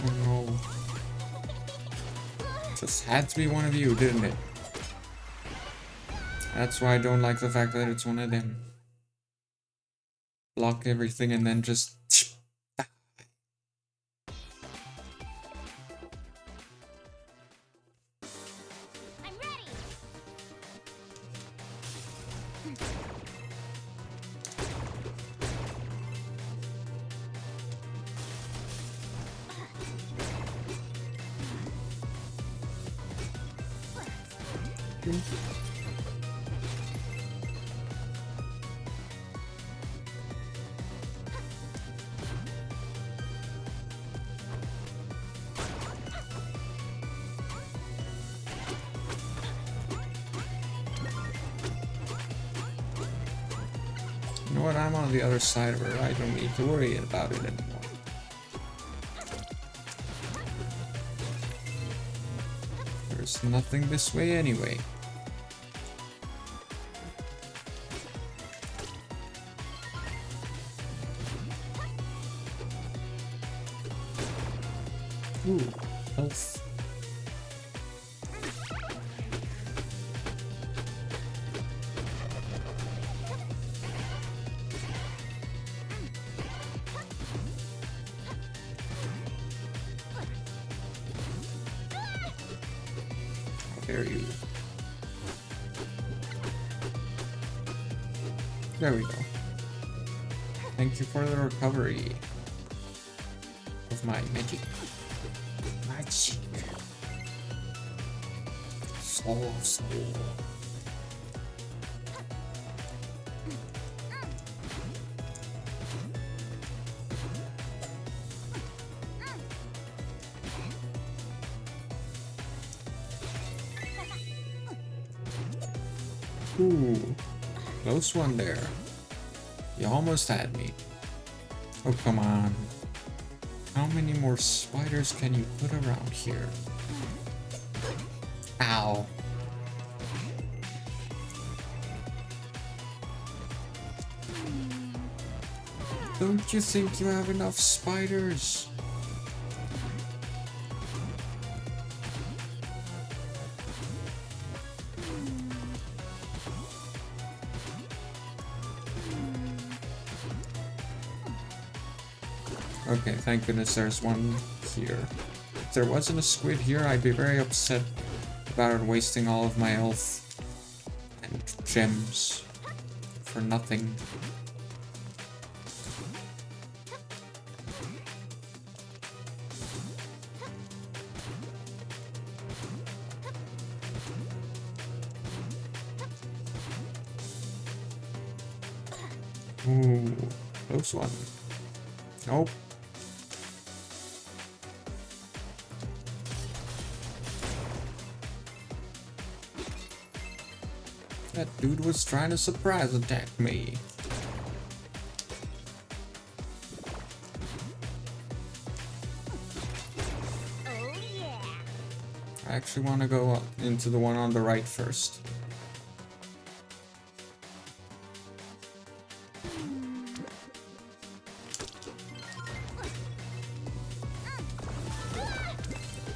Oh no. Just had to be one of you, didn't it? That's why I don't like the fact that it's one of them. Block everything and then just... I'm ready. You know what, I'm on the other side of her. I don't need to worry about it anymore. There's nothing this way anyway. Ooh, health. How dare you? There we go. Thank you for the recovery of my magic. Magic. Soul. Ooh, close one there. You almost had me. Oh, come on. How many more spiders can you put around here? Ow. Don't you think you have enough spiders? Okay, thank goodness there's one here. If there wasn't a squid here, I'd be very upset about it wasting all of my health and gems for nothing. Ooh, close one. Nope. That dude was trying to surprise attack me. Oh yeah. I actually want to go up into the one on the right first.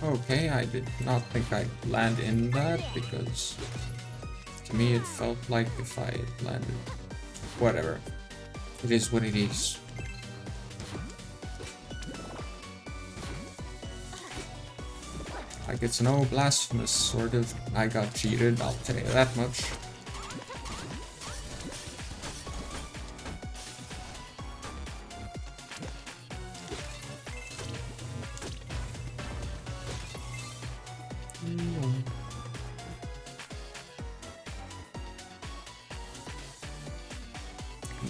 Okay, I did not think I'd land in that because to me it felt like if I had landed. Whatever. It is what it is. Like it's no blasphemous sort of I got cheated, I'll tell you that much.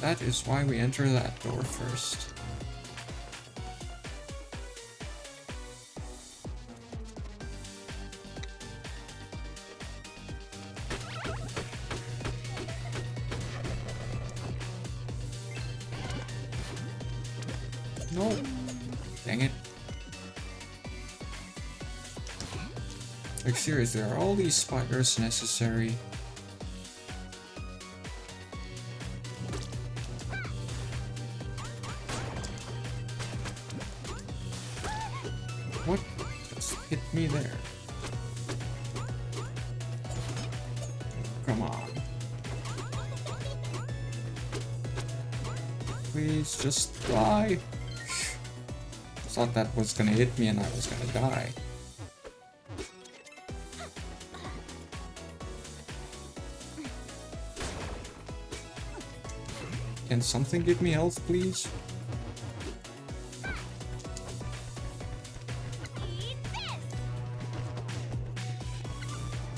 That is why we enter that door first. No. Dang it. Like seriously, are all these spiders necessary? What just hit me there? Come on. Please, just die. Thought that was gonna hit me and I was gonna die. Can something give me health, please?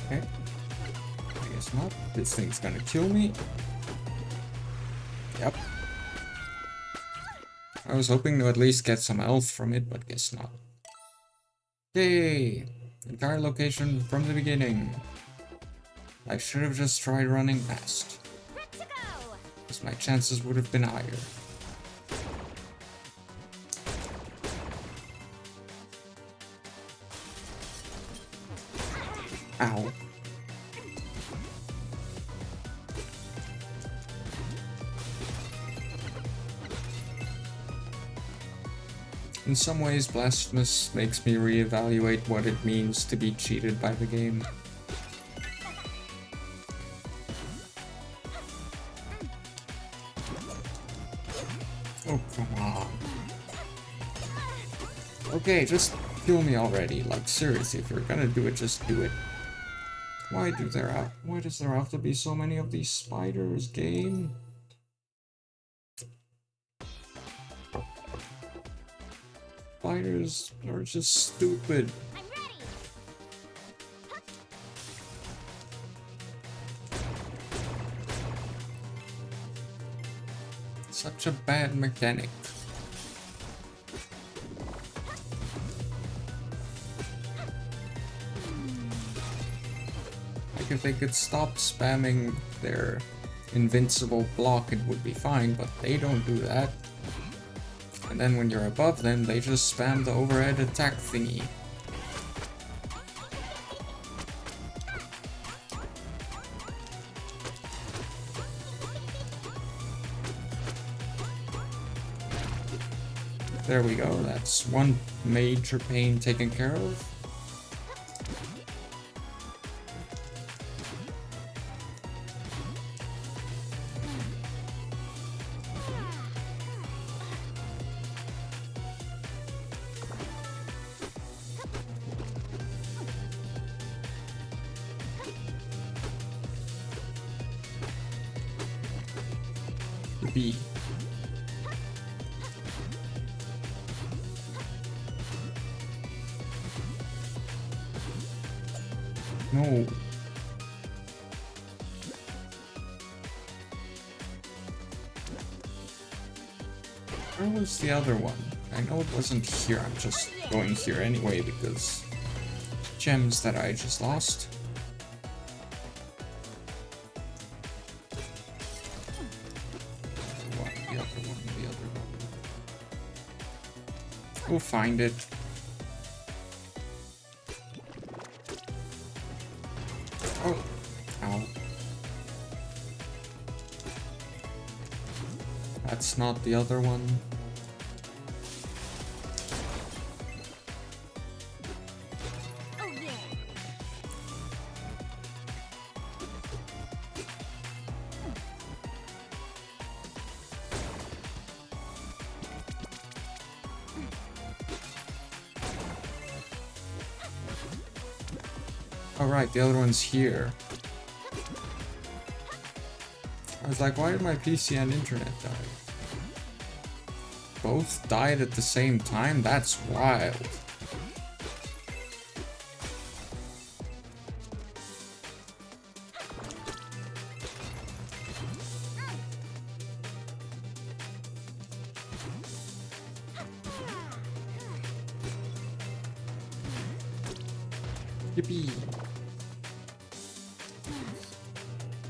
Okay. I guess not. This thing's gonna kill me. Yep. I was hoping to at least get some health from it, but guess not. Yay! Entire location from the beginning. I should have just tried running past, because my chances would have been higher. Ow. In some ways, Blasphemous makes me reevaluate what it means to be cheated by the game. Oh, come on. Okay, just kill me already. Like, seriously, if you're gonna do it, just do it. Why does there have to be so many of these spiders, game? Spiders are just stupid. I'm ready. Such a bad mechanic. Like, if they could stop spamming their invincible block, it would be fine, but they don't do that. And then when you're above them, they just spam the overhead attack thingy. There we go, that's one major pain taken care of. B. No. Where was the other one? I know it wasn't here, I'm just going here anyway because gems that I just lost. The other one. We'll find it. Oh, ow. That's not the other one. Oh yeah. Oh right, the other one's here. I was like, why did my PC and internet die? Both died at the same time? That's wild. Yippee!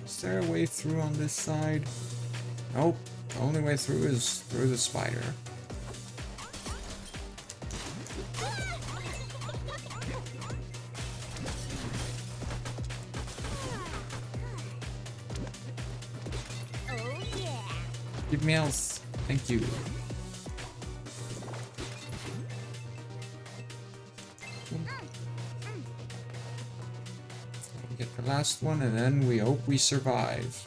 Is there a way through on this side? Nope. The only way through is through the spider. Oh yeah. Give me health. Thank you. Get the last one and then we hope we survive.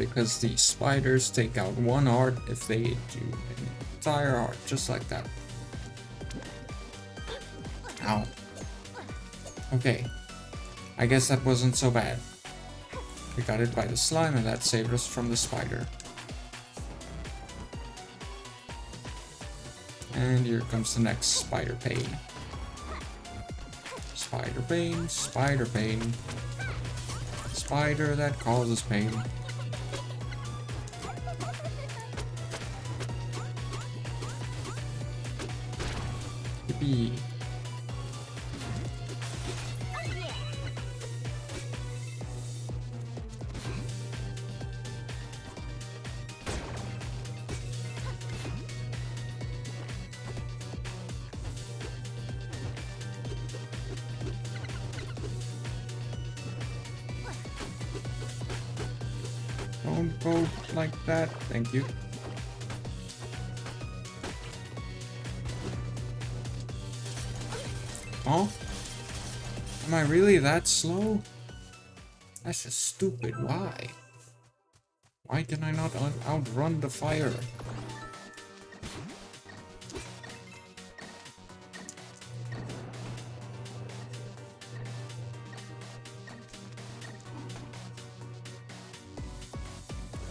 because the spiders take out one heart if they do an entire heart, just like that. Ow. Okay. I guess that wasn't so bad. We got hit by the slime and that saved us from the spider. And here comes the next spider pain. Spider pain, spider pain. Spider that causes pain. Yippee. Don't go like that, thank you. Oh? Am I really that slow? That's just stupid, why? Why can I not outrun the fire?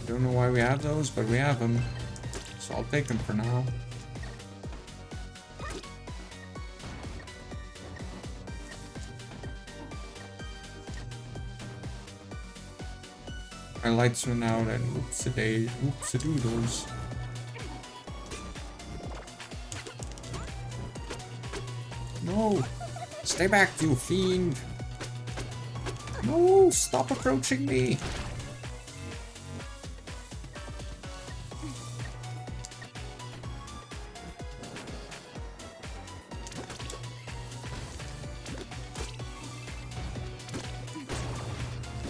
I don't know why we have those, but we have them. So I'll take them for now. My lights went out and oops-a-doodles. No! Stay back, you fiend! No! Stop approaching me!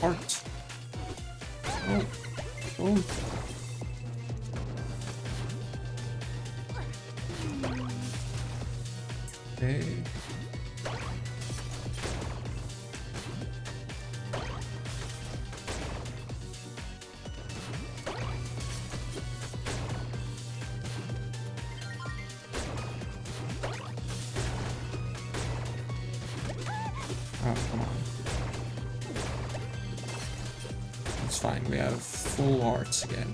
Heart! Oh! Oh! Okay. Oh, come on. It's fine, we have full hearts again.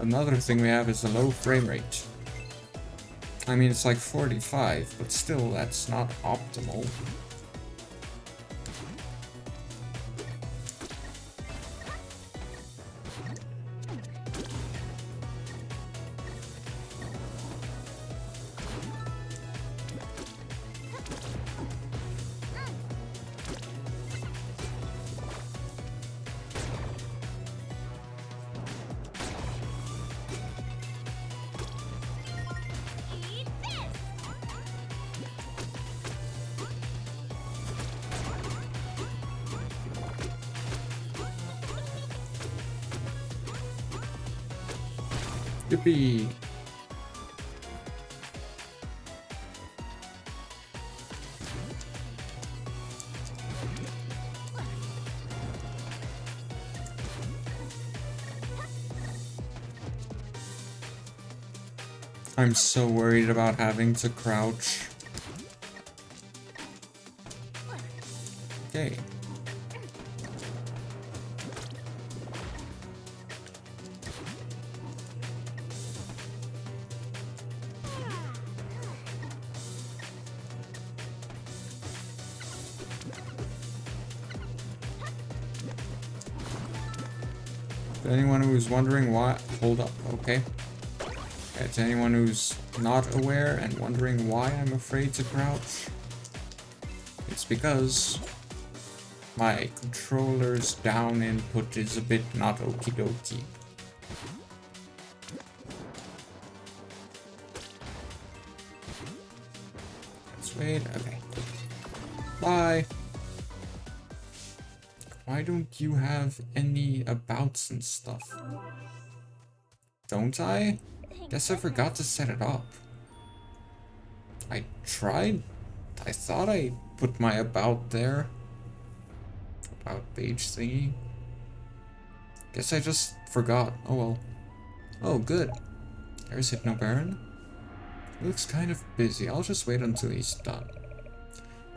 Another thing we have is a low frame rate. I mean, it's like 45, but still, that's not optimal. Yippee! I'm so worried about having to crouch. Okay. To anyone who's wondering why, hold up, okay. Yeah, to anyone who's not aware and wondering why I'm afraid to crouch, it's because my controller's down input is a bit not okie dokie. Let's wait, okay. Bye! Why don't you have any abouts and stuff? Don't I? Guess I forgot to set it up. I tried. I thought I put my about there. about page thingy. Guess I just forgot. Oh well. Oh, good. There's Hypno Baron. Looks kind of busy. I'll just wait until he's done.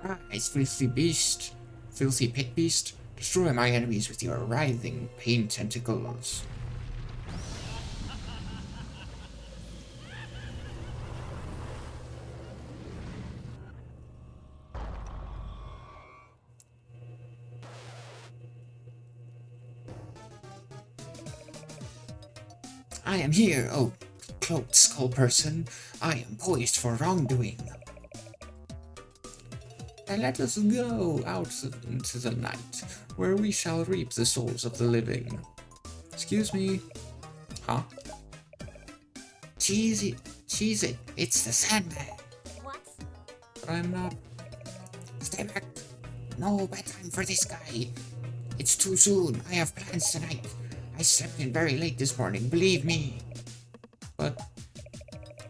Rise, filthy beast. Filthy pit beast. Destroy my enemies with your writhing pain tentacles. I am here, oh cloaked skull person. I am poised for wrongdoing. And let us go out into the night, where we shall reap the souls of the living. Excuse me. Huh? Cheese it, it's the Sandman. What? But I'm not. Stay back. No bedtime for this guy. It's too soon. I have plans tonight. I slept in very late this morning, believe me. But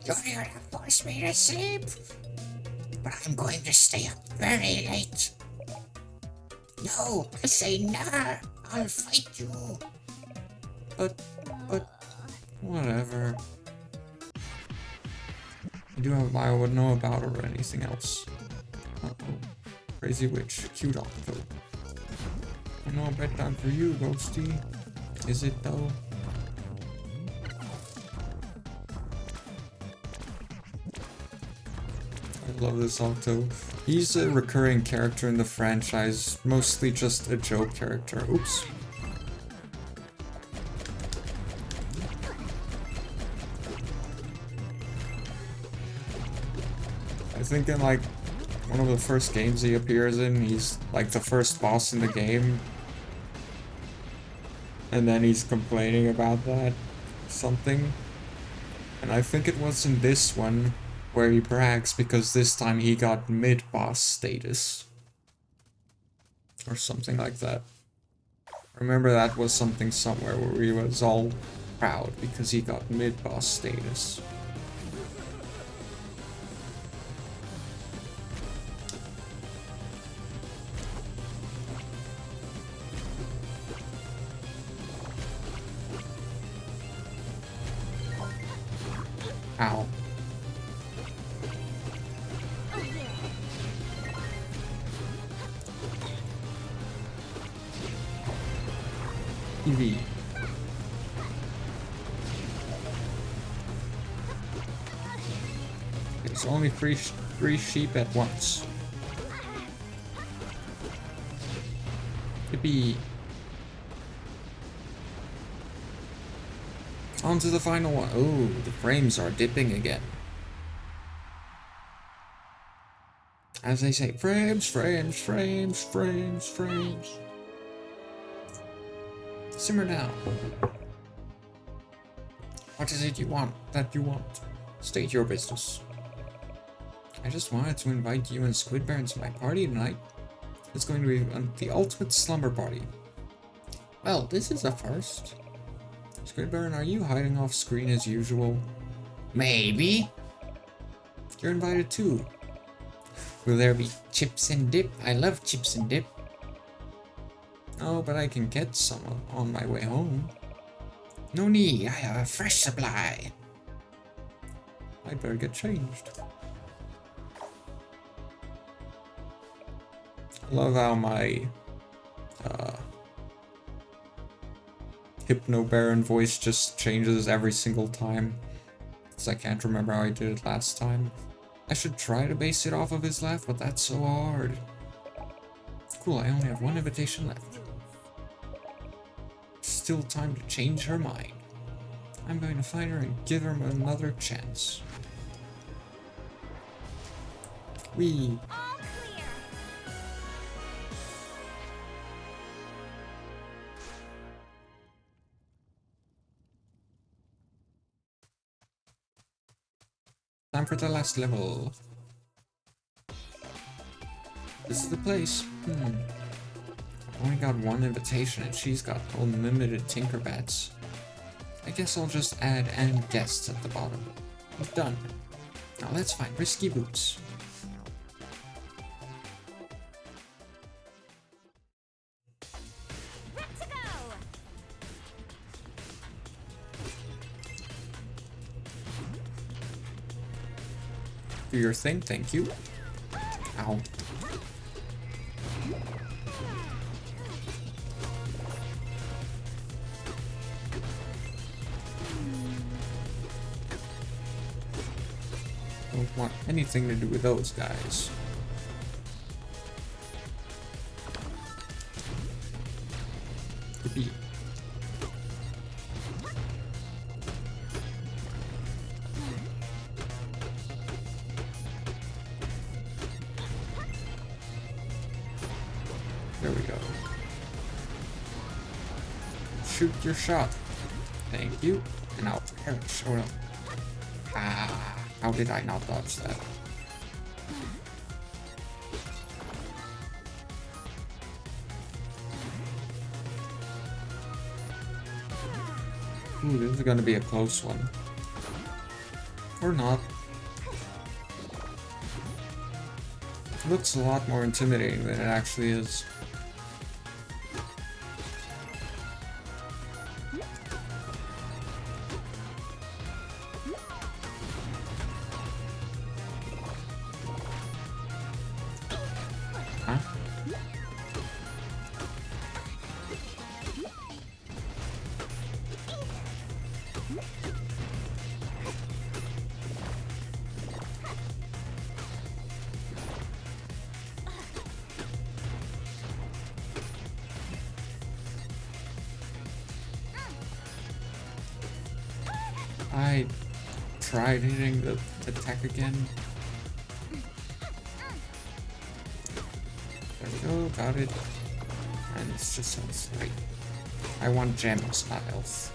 you're here to force me to sleep. But I'm going to stay up very late. No, I say never. I'll fight you. But, whatever. I do have a bio I would know about or anything else. Uh-oh. Crazy witch, cute octo. No bedtime for you, Ghosty. Is it though? I love this Octo. He's a recurring character in the franchise, mostly just a joke character. Oops. I think in like one of the first games he appears in, he's like the first boss in the game. And then he's complaining about that something. And I think it was in this one where he brags because this time he got mid-boss status. Or something like that. Remember that was something somewhere where he was all proud because he got mid-boss status. Ow. Oh yeah. EV. It's only three sheep at once. Yippee. On to the final one. Oh, the frames are dipping again. As they say, frames, frames, frames, frames, frames. Simmer down. What is it you want that you want? State your business. I just wanted to invite you and Squidbear to my party tonight. It's going to be the ultimate slumber party. Well, this is a first. Squidbear, are you hiding off screen as usual? Maybe. You're invited too. Will there be chips and dip? I love chips and dip. Oh, but I can get some on my way home. No need, I have a fresh supply. I'd better get changed. I love how my Hypno Baron voice just changes every single time. Because I can't remember how I did it last time. I should try to base it off of his laugh, but that's so hard. Cool, I only have one invitation left. Still time to change her mind. I'm going to find her and give her another chance. Wee. All clear. Time for the last level. This is the place. I only got one invitation and she's got unlimited Tinkerbats. I guess I'll just add and guests at the bottom. Done. Now let's find Risky Boots. Do your thing, thank you. Ow. Don't want anything to do with those guys. Yippee. There we go. Shoot your shot. Thank you. And now perish. Oh no. Ah, how did I not dodge that? Ooh, this is gonna be a close one. Or not. It looks a lot more intimidating than it actually is. Huh? I tried hitting the attack again. There we go, got it. And it's just sounds right. I want gems, not health.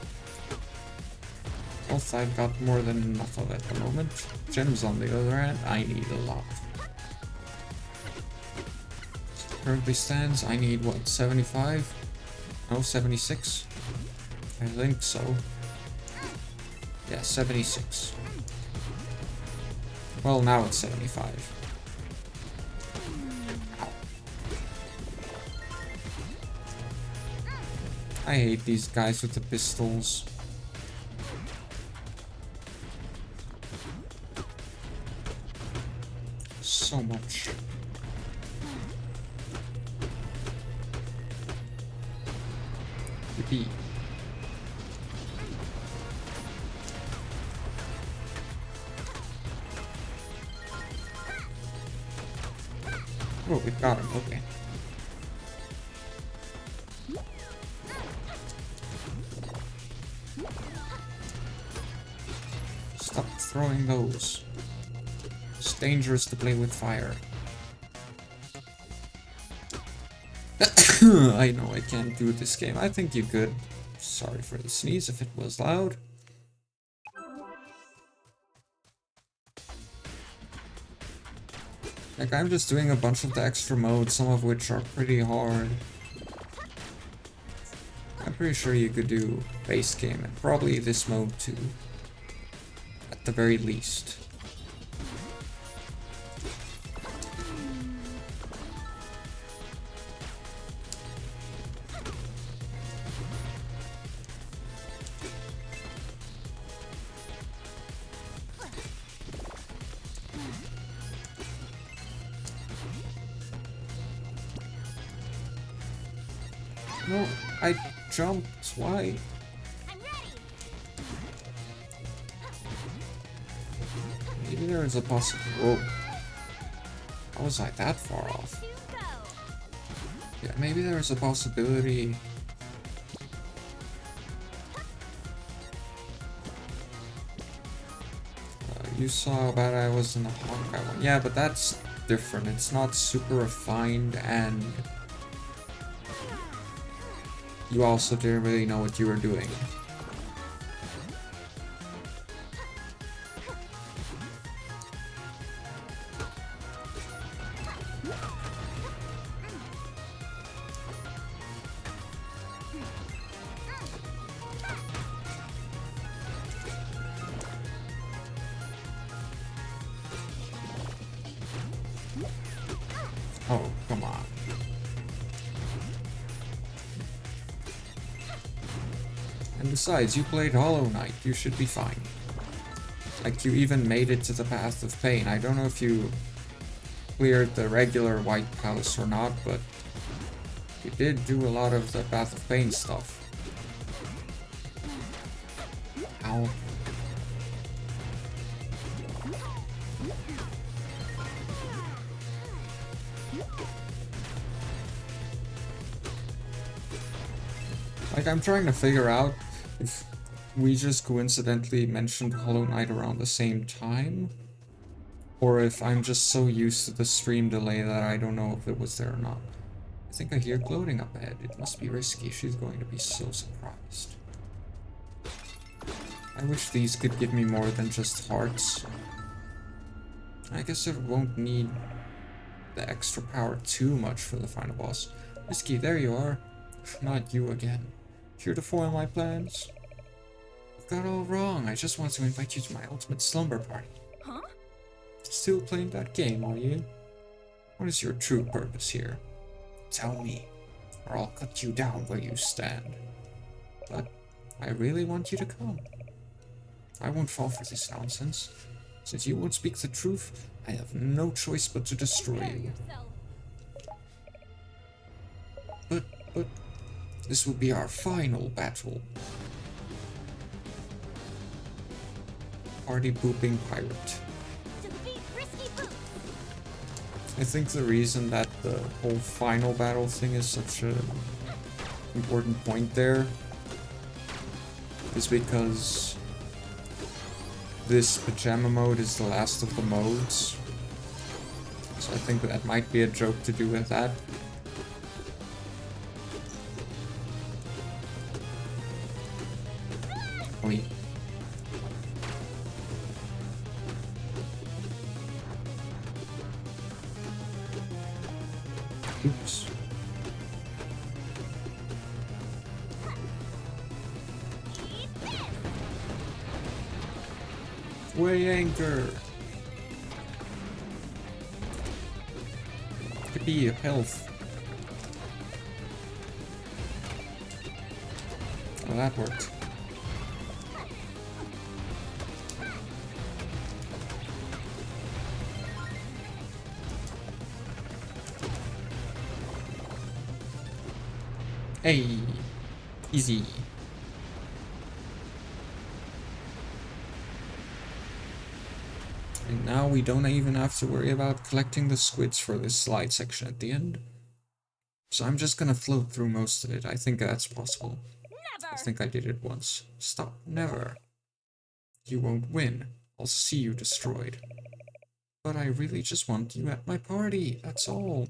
Health I've got more than enough of at the moment. Gems on the other hand, I need a lot. Currently stands, I need what, 75? No, 76? I think so. Yeah, 76. Well, now it's 75. Ow. I hate these guys with the pistols. So much. Yippee. Oh, we got him, okay. Stop throwing those. It's dangerous to play with fire. I know I can't do this game. I think you could. Sorry for the sneeze if it was loud. Like, I'm just doing a bunch of the extra modes, some of which are pretty hard. I'm pretty sure you could do base game and probably this mode too. At the very least. No, I jumped. Why? Maybe there is a possibility. Whoa. How was I that far off? Yeah, maybe there is a possibility. You saw how bad I was in the Hawkeye one. Yeah, but that's different. It's not super refined, and you also didn't really know what you were doing. Oh, come on. And besides, you played Hollow Knight, you should be fine. Like, you even made it to the Path of Pain. I don't know if you cleared the regular White Palace or not, but you did do a lot of the Path of Pain stuff. Ow. Like, I'm trying to figure out if we just coincidentally mentioned Hollow Knight around the same time, or if I'm just so used to the stream delay that I don't know if it was there or not. I think I hear gloating up ahead. It must be risky. She's going to be so surprised. I wish these could give me more than just hearts. I guess it won't need the extra power too much for the final boss. Risky, there you are. Not you again. Here to foil my plans? You've got it all wrong. I just want to invite you to my ultimate slumber party. Huh? Still playing that game, are you? What is your true purpose here? Tell me, or I'll cut you down where you stand. But I really want you to come. I won't fall for this nonsense. Since you won't speak the truth, I have no choice but to destroy you. But, this will be our final battle. Party pooping pirate. I think the reason that the whole final battle thing is such an important point there is because this pajama mode is the last of the modes. So I think that might be a joke to do with that. Wait. Oops. Way anchor. Could be health. Oh, that worked. Hey, easy. And now we don't even have to worry about collecting the squids for this slide section at the end. So I'm just gonna float through most of it. I think that's possible. Never. I think I did it once. Stop, never. You won't win. I'll see you destroyed. But I really just want you at my party, that's all.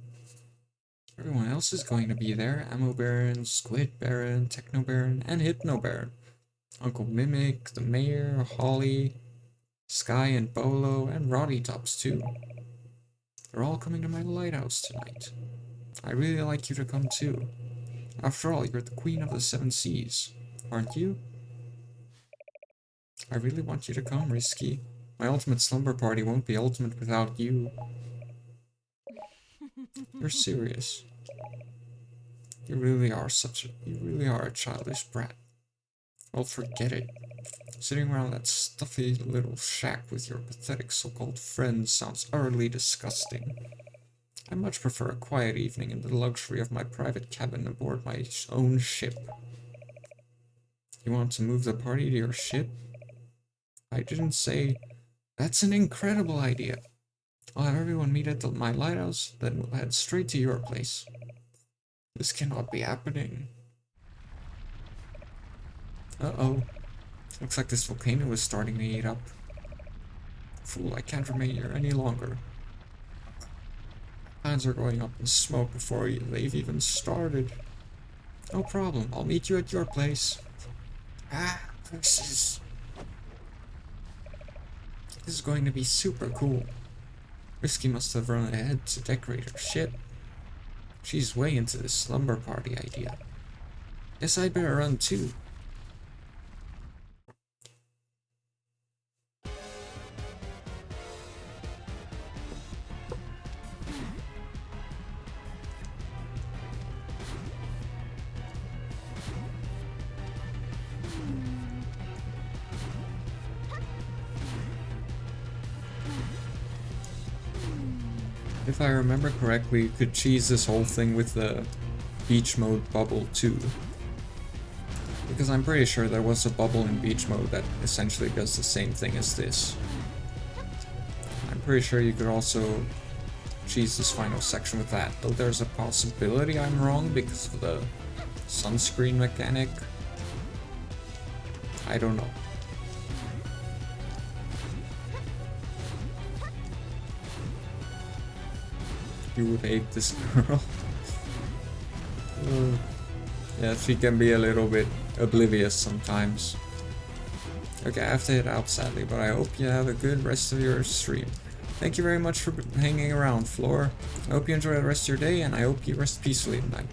Everyone else is going to be there. Ammo Baron, Squid Baron, Techno Baron, and Hypno Baron. Uncle Mimic, the Mayor, Holly, Sky and Bolo, and Roddy Tops too. They're all coming to my lighthouse tonight. I really like you to come too. After all, you're the Queen of the Seven Seas, aren't you? I really want you to come, Risky. My ultimate slumber party won't be ultimate without you. You're serious. You really are a childish brat. Well, forget it. Sitting around that stuffy little shack with your pathetic so-called friends sounds utterly disgusting. I much prefer a quiet evening in the luxury of my private cabin aboard my own ship. You want to move the party to your ship? I didn't say... That's an incredible idea. I'll have everyone meet at my lighthouse, then we'll head straight to your place. This cannot be happening. Uh-oh. Looks like this volcano is starting to heat up. Fool, I can't remain here any longer. Plans are going up in smoke before they've even started. No problem, I'll meet you at your place. Ah, this is going to be super cool. Risky must have run ahead to decorate her ship. She's way into this slumber party idea. Guess I'd better run too. If I remember correctly, you could cheese this whole thing with the beach mode bubble too. Because I'm pretty sure there was a bubble in beach mode that essentially does the same thing as this. I'm pretty sure you could also cheese this final section with that, though there's a possibility I'm wrong because of the sunscreen mechanic. I don't know. You would hate this girl. Yeah, she can be a little bit oblivious sometimes. Okay, I have to head out sadly, but I hope you have a good rest of your stream. Thank you very much for hanging around, Floor. I hope you enjoy the rest of your day, and I hope you rest peacefully tonight.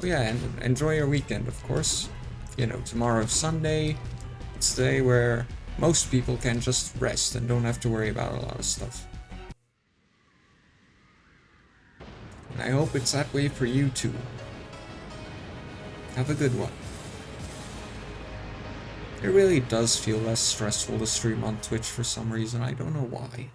Oh yeah, and enjoy your weekend, of course. You know, tomorrow's Sunday. It's the day where most people can just rest and don't have to worry about a lot of stuff. And I hope it's that way for you too. Have a good one. It really does feel less stressful to stream on Twitch for some reason, I don't know why.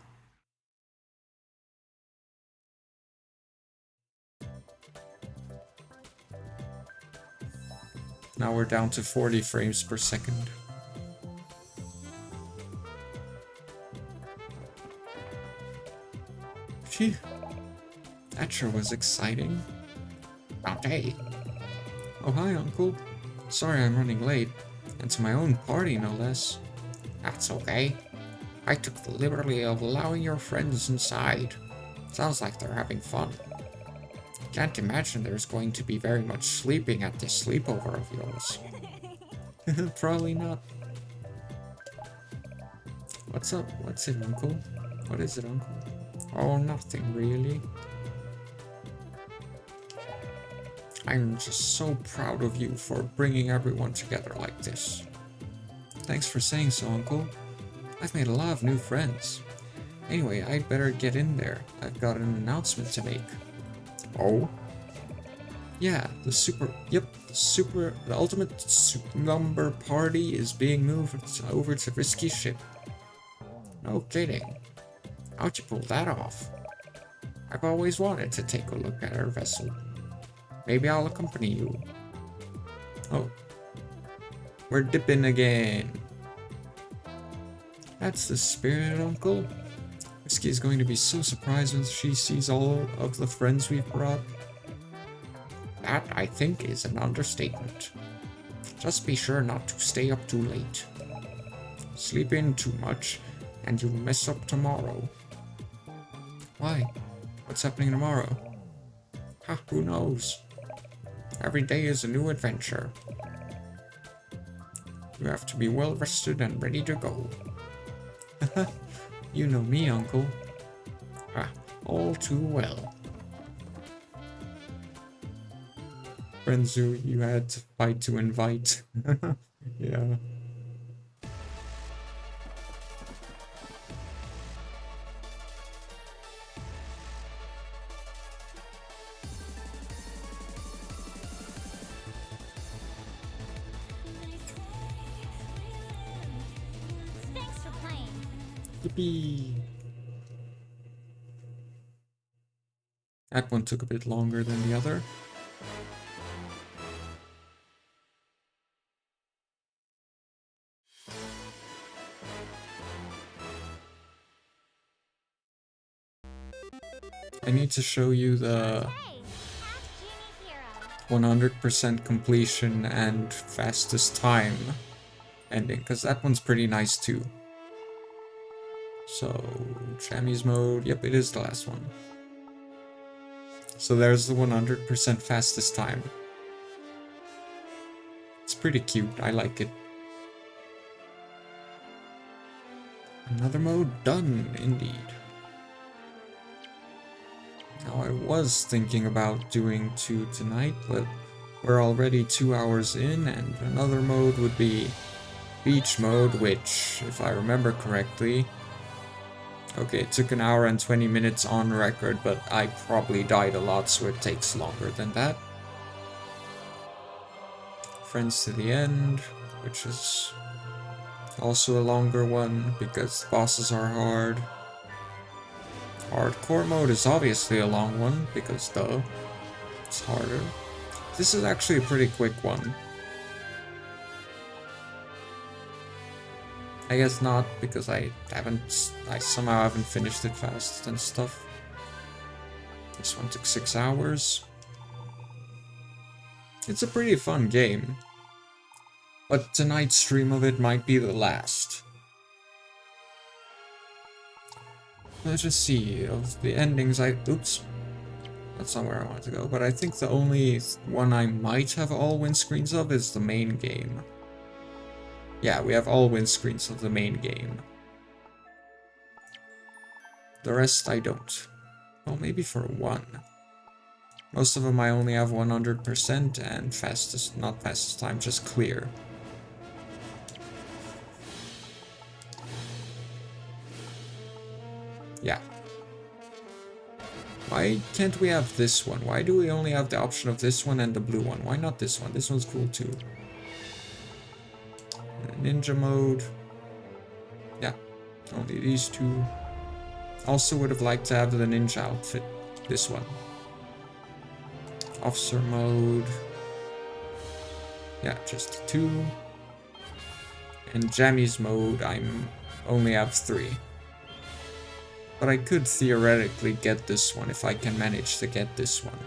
Now we're down to 40 frames per second. Phew. That sure was exciting. Shantae. Oh hi, Uncle. Sorry I'm running late. And to my own party, no less. That's okay. I took the liberty of allowing your friends inside. Sounds like they're having fun. Can't imagine there's going to be very much sleeping at this sleepover of yours. Probably not. What's up? What's it, Uncle? What is it, Uncle? Oh, nothing really. I'm just so proud of you for bringing everyone together like this. Thanks for saying so, Uncle. I've made a lot of new friends. Anyway, I'd better get in there. I've got an announcement to make. Oh? Yeah, the ultimate number party is being moved over to Risky Ship. No kidding. How'd you pull that off? I've always wanted to take a look at our vessel. Maybe I'll accompany you. Oh. We're dipping again. That's the spirit, Uncle. Risky is going to be so surprised when she sees all of the friends we've brought. That, I think, is an understatement. Just be sure not to stay up too late. Sleep in too much, and you'll mess up tomorrow. Why? What's happening tomorrow? Ha, who knows? Every day is a new adventure. You have to be well rested and ready to go. You know me, Uncle. Ah, all too well. Friends who you had to fight to invite. Yeah. Thanks for playing. Yippee! That one took a bit longer than the other. I need to show you the Hey, Half-Genie Hero. 100% completion and fastest time ending, because that one's pretty nice too. So, Chammy's mode, yep, it is the last one. So there's the 100% fastest time. It's pretty cute, I like it. Another mode done, indeed. Now I was thinking about doing 2 tonight, but we're already 2 hours in, and another mode would be beach mode, which, if I remember correctly, okay, it took 1 hour and 20 minutes on record, but I probably died a lot, so it takes longer than that. Friends to the End, which is also a longer one, because the bosses are hard. hardcore mode is obviously a long one, because duh, it's harder. This is actually a pretty quick one. I guess not, because I somehow haven't finished it fast and stuff. This one took 6 hours. It's a pretty fun game. But tonight's stream of it might be the last. Let's just see, of the endings oops. That's not where I wanted to go, but I think the only one I might have all win screens of is the main game. Yeah, we have all win screens of the main game. The rest I don't. Well, maybe for one. Most of them I only have 100% and fastest, not fastest time, just clear. Yeah. Why can't we have this one? Why do we only have the option of this one and the blue one? Why not this one? This one's cool too. Ninja mode. Yeah, only these two. Also would have liked to have the ninja outfit. This one. Officer mode. Yeah, just 2. And Jammies mode, only have 3. But I could theoretically get this one if I can manage to get this one.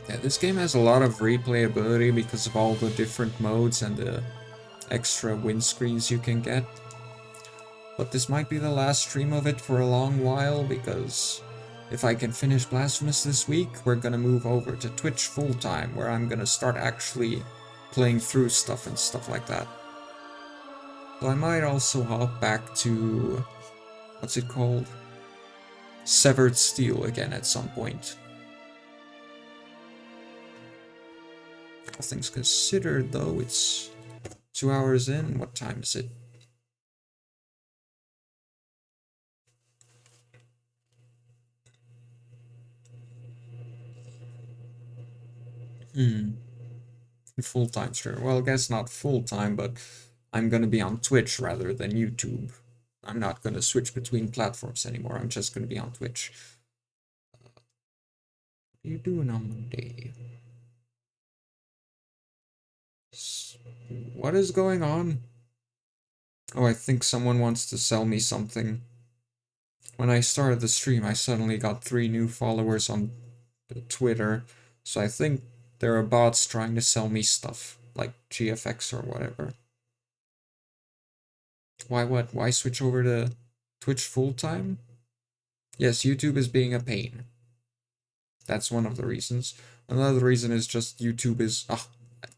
Yeah, this game has a lot of replayability because of all the different modes and the extra win screens you can get. But this might be the last stream of it for a long while, because if I can finish Blasphemous this week, we're gonna move over to Twitch full-time, where I'm gonna start actually playing through stuff and stuff like that. So I might also hop back to, what's it called? Severed Steel again at some point. All things considered, though, it's 2 hours in. What time is it? Full-time streamer. Well, I guess not full-time, but I'm gonna be on Twitch rather than YouTube. I'm not gonna switch between platforms anymore. I'm just gonna be on Twitch. What are you doing on Monday? What is going on? Oh, I think someone wants to sell me something. When I started the stream, I suddenly got 3 new followers on Twitter, so I think there are bots trying to sell me stuff, like GFX or whatever. Why what? Why switch over to Twitch full-time? Yes, YouTube is being a pain. That's one of the reasons. Another reason is just YouTube is...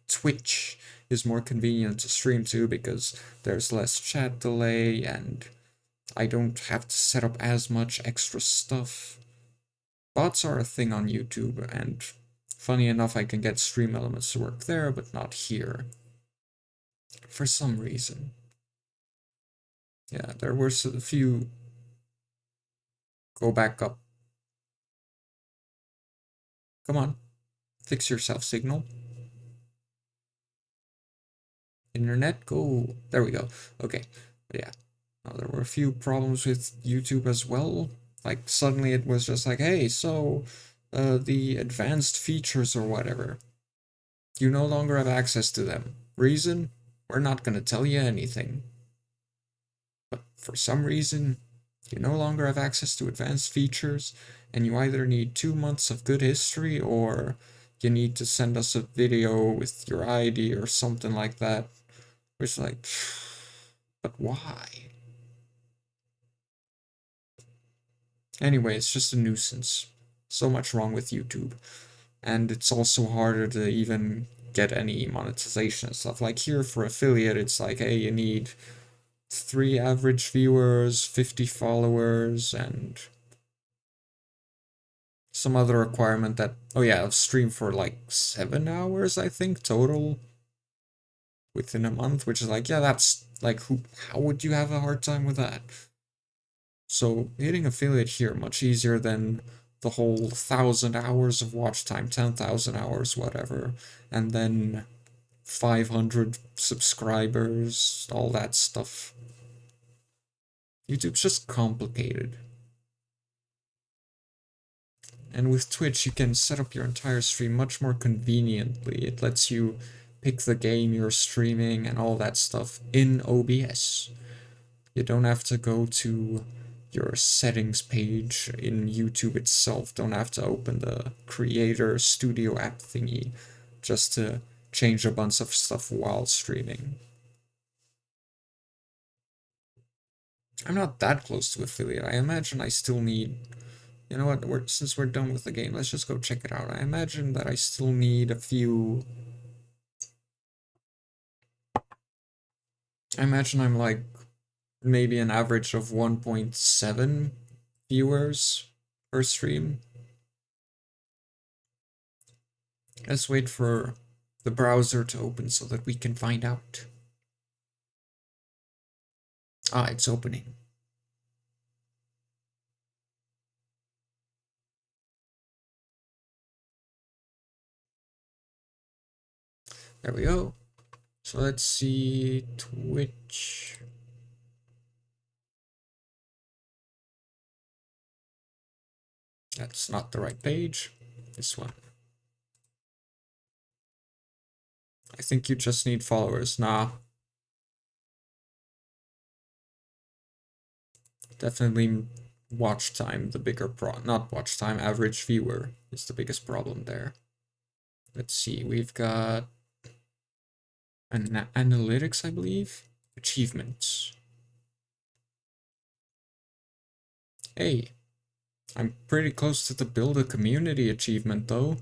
Twitch is more convenient to stream to because there's less chat delay and I don't have to set up as much extra stuff. Bots are a thing on YouTube, and funny enough I can get stream elements to work there, but not here. For some reason. Yeah, there were a few... Go back up. Come on. Fix yourself, Signal. Internet, go. There we go. Okay, but yeah. There were a few problems with YouTube as well. Like, suddenly it was just like, hey, so, the advanced features or whatever, you no longer have access to them. Reason? We're not gonna tell you anything. But for some reason, you no longer have access to advanced features, and you either need 2 months of good history, or you need to send us a video with your ID or something like that. Which, like, but why? Anyway, it's just a nuisance. So much wrong with YouTube. And it's also harder to even get any monetization and stuff. Like here for affiliate, it's like, hey, you need 3 average viewers, 50 followers, and some other requirement that, oh yeah, I've streamed for like 7 hours, I think, total within a month, which is like, yeah, that's like, how would you have a hard time with that? So hitting affiliate here much easier than the whole 1,000 hours of watch time, 10,000 hours, whatever, and then 500 subscribers, all that stuff. YouTube's just complicated. And with Twitch, you can set up your entire stream much more conveniently. It lets you pick the game you're streaming and all that stuff in OBS. You don't have to go to your settings page in YouTube itself. Don't have to open the Creator Studio app thingy just to change a bunch of stuff while streaming. I'm not that close to affiliate. I imagine I still need... You know what, since we're done with the game, let's just go check it out. I imagine that I still need a few... I imagine I'm like maybe an average of 1.7 viewers per stream. Let's wait for the browser to open so that we can find out. Ah, it's opening. There we go. So let's see Twitch. That's not the right page. This one. I think you just need followers. Nah. Definitely watch time, the bigger not watch time, average viewer is the biggest problem there. Let's see, we've got an analytics, I believe. Achievements. Hey, I'm pretty close to the build a community achievement though,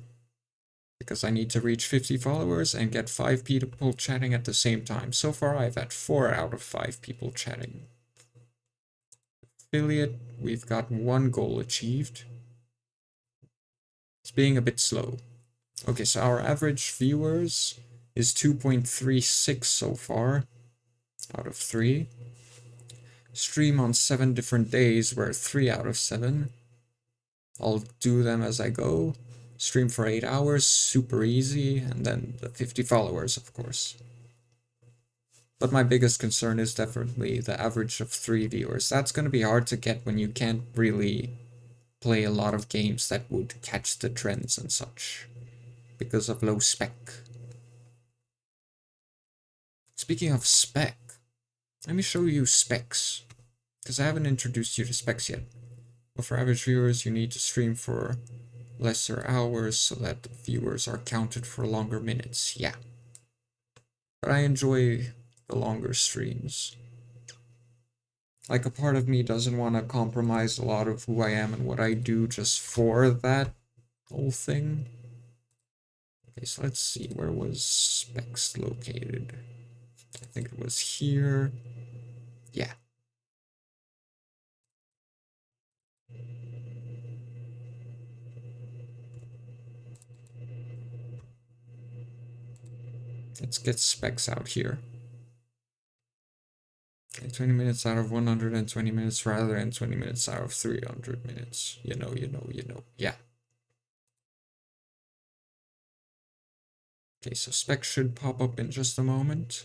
because I need to reach 50 followers and get 5 people chatting at the same time. So far I've had 4 out of 5 people chatting. Affiliate, we've got 1 goal achieved. It's being a bit slow. Okay, so our average viewers is 2.36 so far out of 3. Stream on 7 different days, we're 3 out of 7. I'll do them as I go. Stream for 8 hours, super easy, and then the 50 followers, of course. But my biggest concern is definitely the average of 3 viewers. That's going to be hard to get when you can't really play a lot of games that would catch the trends and such, because of low spec. Speaking of spec, let me show you specs, because I haven't introduced you to specs yet. But for average viewers, you need to stream for lesser hours so that the viewers are counted for longer minutes. Yeah. But I enjoy the longer streams. Like, a part of me doesn't want to compromise a lot of who I am and what I do just for that whole thing. Okay, so let's see, where was specs located? I think it was here. Yeah. Let's get specs out here. Okay, 20 minutes out of 120 minutes rather than 20 minutes out of 300 minutes. You know. Yeah. Okay, so specs should pop up in just a moment.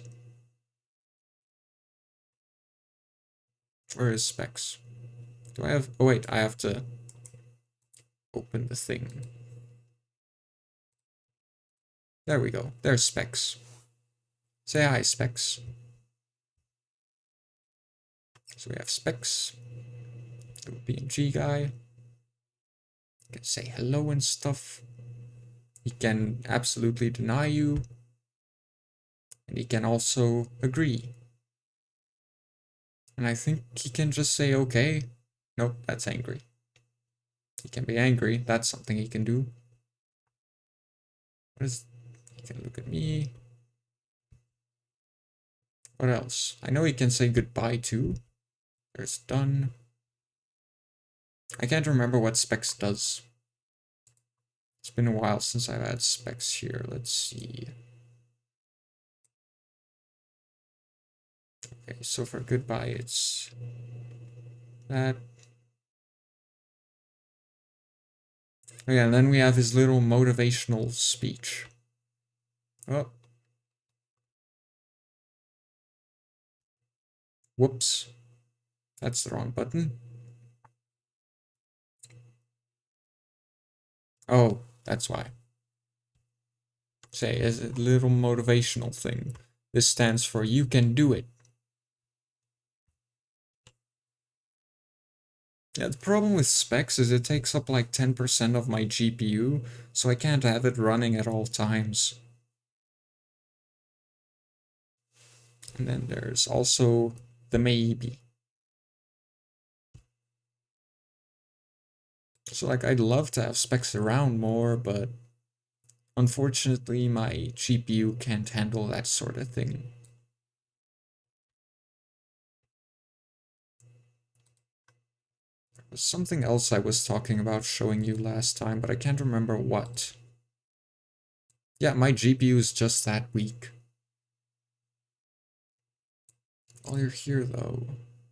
Where is specs? Do I have... Oh wait, I have to open the thing. There we go. There's specs. Say hi, specs. So we have specs. The PNG guy. You can say hello and stuff. He can absolutely deny you. And he can also agree. And I think he can just say okay. Nope, that's angry. He can be angry. That's something he can do. What is... He can look at me. What else? I know he can say goodbye too. There's done. I can't remember what specs does. It's been a while since I've had specs here. Let's see. Okay, so for goodbye, it's that. Oh yeah, and then we have his little motivational speech. Oh. Whoops. That's the wrong button. Oh, that's why. Say, as a little motivational thing. This stands for you can do it. Yeah, the problem with specs is it takes up like 10% of my GPU, so I can't have it running at all times. And then there's also the maybe. So like I'd love to have specs around more, but unfortunately my GPU can't handle that sort of thing. There's something else I was talking about showing you last time, but I can't remember what. Yeah, my GPU is just that weak. While you're here though,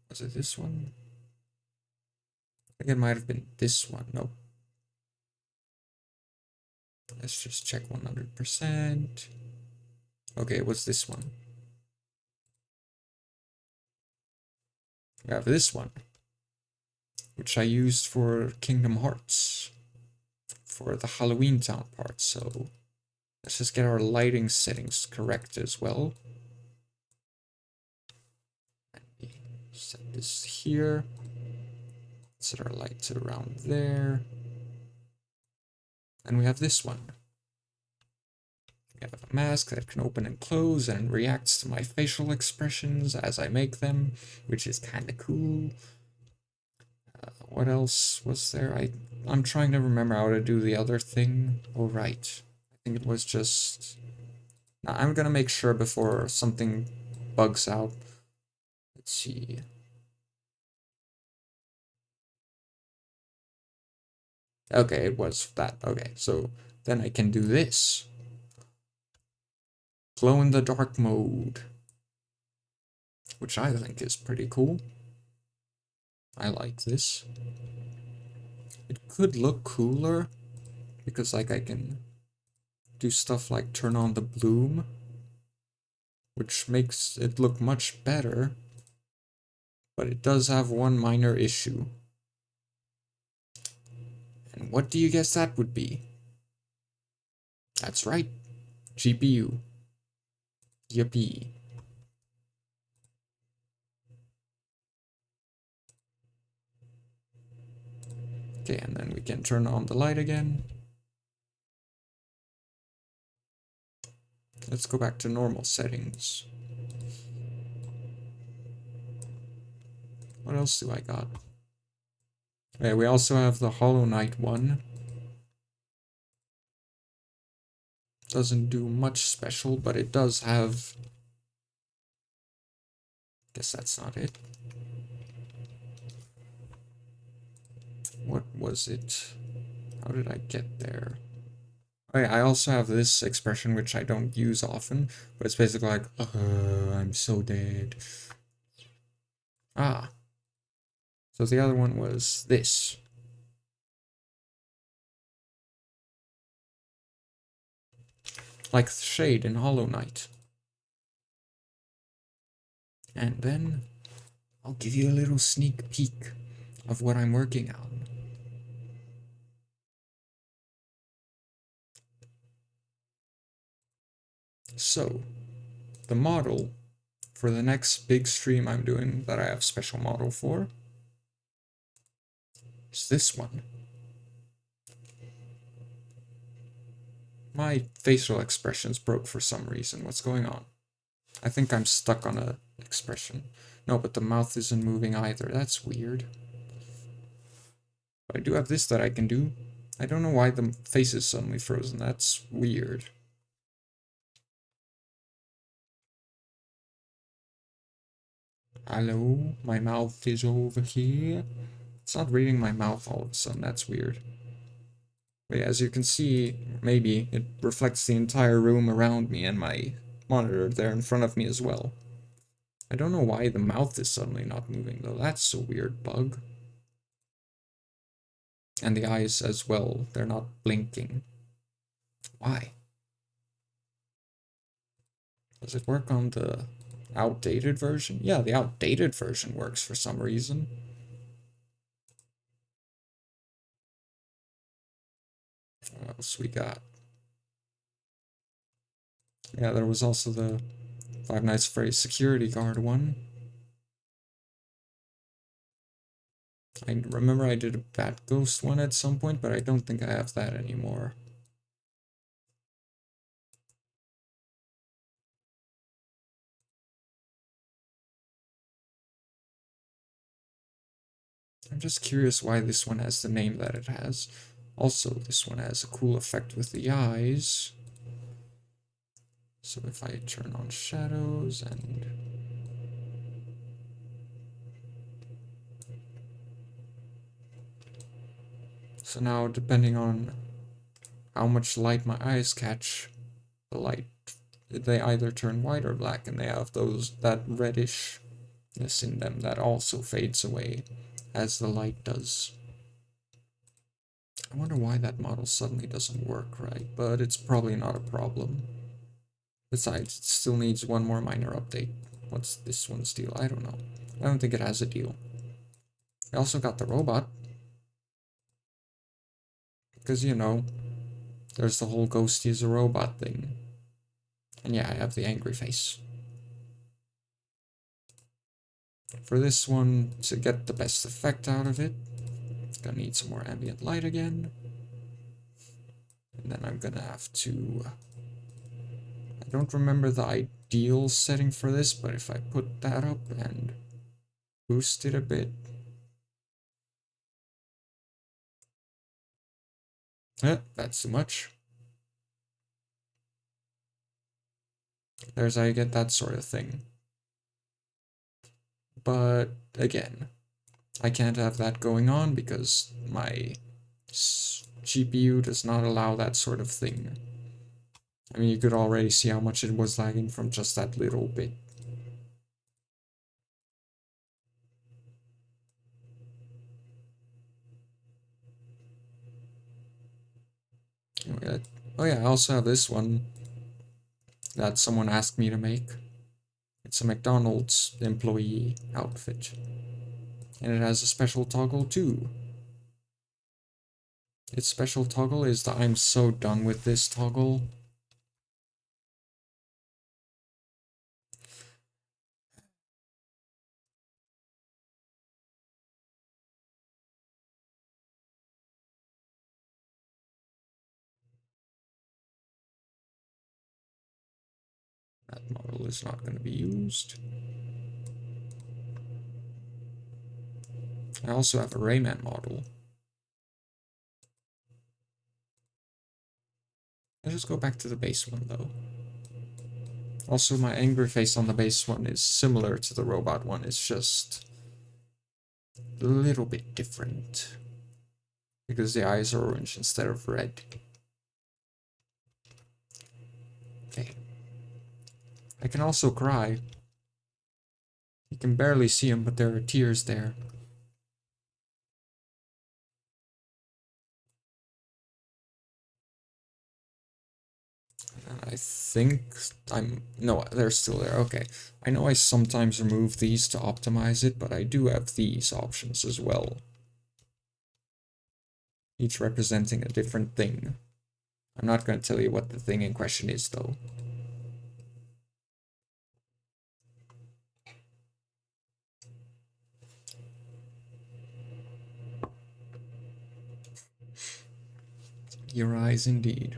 was it this one? I think it might have been this one. Nope. Let's just check 100%. Okay, what's this one? We have this one, which I used for Kingdom Hearts, for the Halloween Town part, so let's just get our lighting settings correct as well. Set this here. Set our lights around there. And we have this one. We have a mask that can open and close and reacts to my facial expressions as I make them, which is kind of cool. What else was there? I'm trying to remember how to do the other thing. Oh, right. I think it was just... Now, I'm gonna make sure before something bugs out. Let's see. Okay, it was that. Okay, so then I can do this. Glow in the dark mode. Which I think is pretty cool. I like this. It could look cooler because like I can do stuff like turn on the bloom, which makes it look much better, but it does have one minor issue. And what do you guess that would be? That's right, GPU. Yippee. Okay, and then we can turn on the light again. Let's go back to normal settings. What else do I got? Okay, we also have the Hollow Knight one. Doesn't do much special, but it does have... Guess that's not it. What was it? How did I get there? Oh yeah, I also have this expression which I don't use often, but it's basically like, I'm so dead. Ah. So the other one was this. Like Shade in Hollow Knight. And then I'll give you a little sneak peek of what I'm working on. So, the model for the next big stream I'm doing that I have special model for is this one. My facial expressions broke for some reason. What's going on? I think I'm stuck on a expression. No, but the mouth isn't moving either. That's weird. But I do have this that I can do. I don't know why the face is suddenly frozen. That's weird. Hello? My mouth is over here. It's not reading my mouth all of a sudden. That's weird. But yeah, as you can see, maybe it reflects the entire room around me and my monitor there in front of me as well. I don't know why the mouth is suddenly not moving though. That's a weird bug. And the eyes as well, they're not blinking. Why? Does it work on the... outdated version? Yeah, the outdated version works for some reason. What else we got? Yeah, there was also the Five Nights at Freddy's security guard one. I remember I did a Bat Ghost one at some point, but I don't think I have that anymore. I'm just curious why this one has the name that it has. Also, this one has a cool effect with the eyes. So if I turn on shadows and... So now, depending on how much light my eyes catch, the light, they either turn white or black, and they have that reddishness in them that also fades away as the light does. I wonder why that model suddenly doesn't work right, but it's probably not a problem. Besides, it still needs one more minor update. What's this one's deal? I don't know. I don't think it has a deal. I also got the robot. Because, you know, there's the whole Ghosty is a robot thing. And yeah, I have the angry face. For this one, to get the best effect out of it, gonna need some more ambient light again. And then I'm gonna have to... I don't remember the ideal setting for this, but if I put that up and boost it a bit... that's too much. There's how you get that sort of thing. But again, I can't have that going on because my GPU does not allow that sort of thing. I mean, you could already see how much it was lagging from just that little bit. Oh yeah, I also have this one that someone asked me to make. It's a McDonald's employee outfit. And it has a special toggle too. Its special toggle is the I'm so done with this toggle. That model is not going to be used. I also have a Rayman model. Let's just go back to the base one though. Also, my angry face on the base one is similar to the robot one, it's just a little bit different. Because the eyes are orange instead of red. Okay. I can also cry. You can barely see them, but there are tears there. And I think no, they're still there. Okay. I know I sometimes remove these to optimize it, but I do have these options as well. Each representing a different thing. I'm not going to tell you what the thing in question is, though. Your eyes, indeed.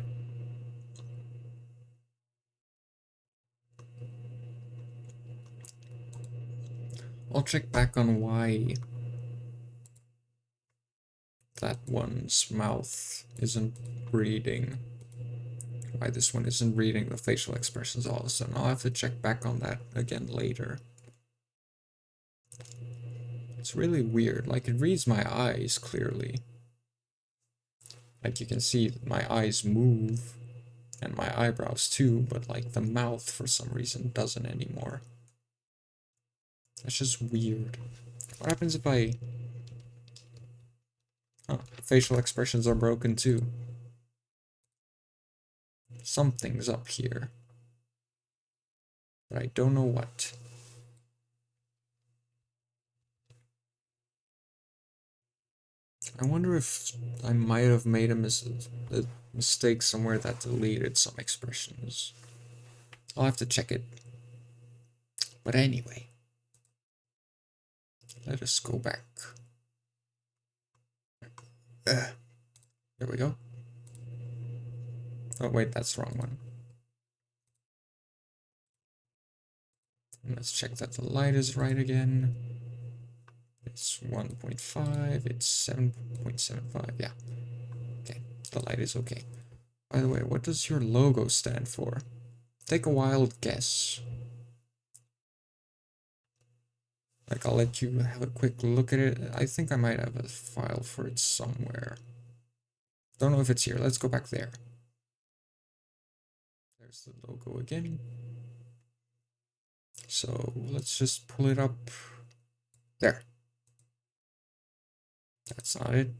I'll check back on why that one's mouth isn't reading. Why this one isn't reading the facial expressions all of a sudden. I'll have to check back on that again later. It's really weird. Like, it reads my eyes clearly. Like, you can see my eyes move, and my eyebrows too, but like the mouth for some reason doesn't anymore. That's just weird. What happens if I... Oh, facial expressions are broken too. Something's up here. But I don't know what. I wonder if I might have made a mistake somewhere that deleted some expressions. I'll have to check it. But anyway, let us go back. There we go. Oh wait, that's the wrong one. And let's check that the light is right again. It's 1.5, it's 7.75, yeah. Okay, the light is okay. By the way, what does your logo stand for? Take a wild guess. Like, I'll let you have a quick look at it. I think I might have a file for it somewhere. Don't know if it's here. Let's go back there. There's the logo again. So let's just pull it up. There. That's not it.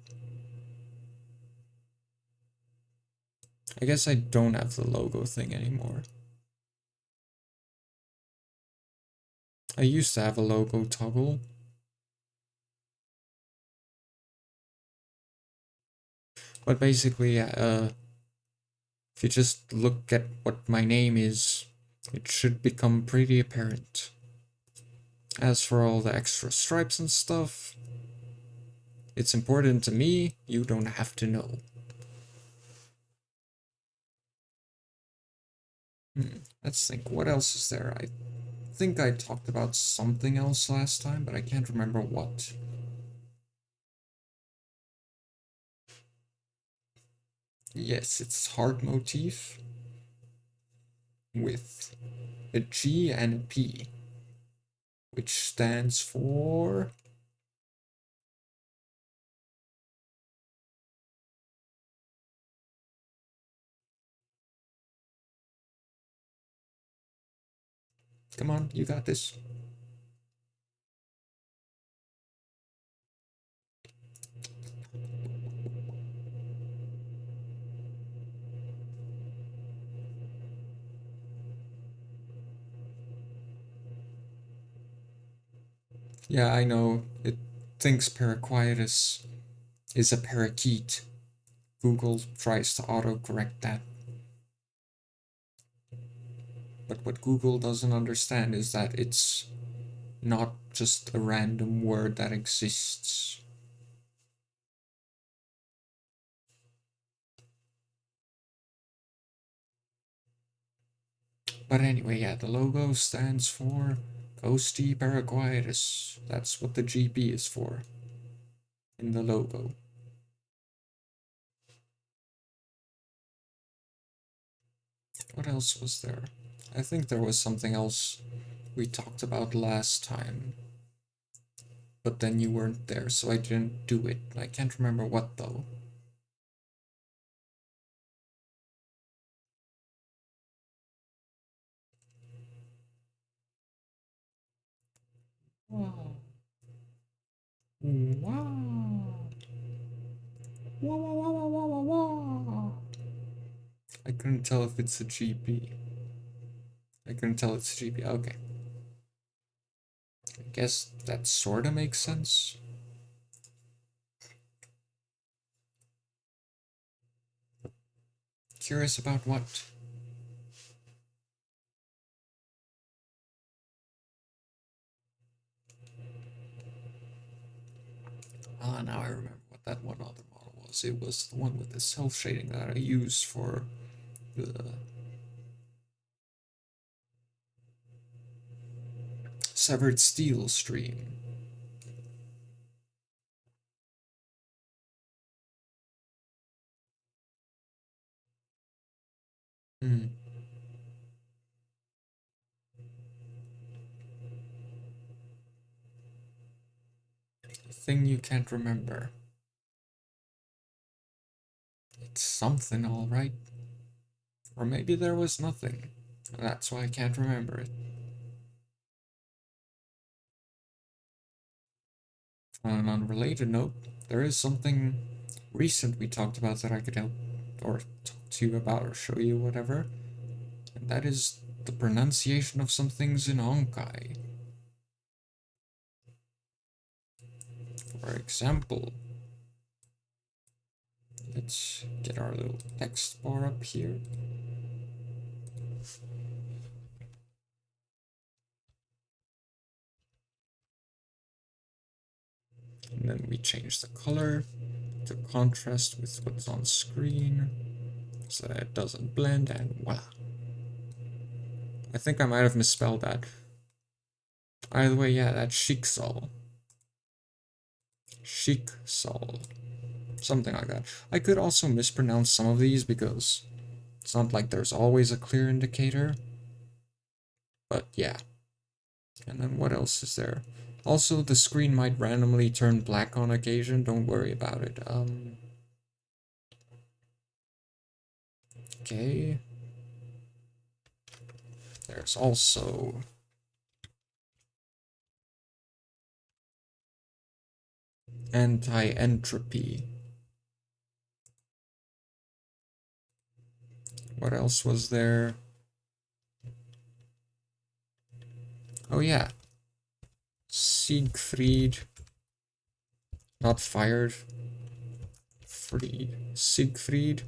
I guess I don't have the logo thing anymore. I used to have a logo toggle. But basically, if you just look at what my name is, it should become pretty apparent. As for all the extra stripes and stuff, it's important to me, you don't have to know. Let's think, what else is there? I think I talked about something else last time, but I can't remember what. Yes, it's heart motif with a G and a P, which stands for... Come on, you got this. Yeah, I know. It thinks Paraquietus is a parakeet. Google tries to autocorrect that. But what Google doesn't understand is that it's not just a random word that exists. But anyway, yeah, the logo stands for Ghosty Paraquietus. That's what the GP is for in the logo. What else was there? I think there was something else we talked about last time. But then you weren't there, so I didn't do it. I can't remember what though. Wow. Wow. Wow, wow, wow, wow, wow, wow. I couldn't tell if it's a GP. I couldn't tell it's a GP. Okay. I guess that sorta makes sense. Curious about what? Ah, now I remember what that one other model was. It was the one with the self shading that I used for the severed steel stream. Hmm. The thing you can't remember. It's something, alright. Or maybe there was nothing. That's why I can't remember it. On an unrelated note, there is something recent we talked about that I could help or talk to you about or show you, whatever. And that is the pronunciation of some things in Honkai. For example, Let's get our little text bar up here. And then we change the color to contrast with what's on screen so that it doesn't blend, and voila. I think I might have misspelled that. Either way, yeah, that's Chic Sol. Chic Sol. Something like that. I could also mispronounce some of these because it's not like there's always a clear indicator. But yeah. And then what else is there? Also, the screen might randomly turn black on occasion. Don't worry about it. Okay. There's also anti-entropy. What else was there? Oh yeah. Siegfried. Not fired. Fried. Siegfried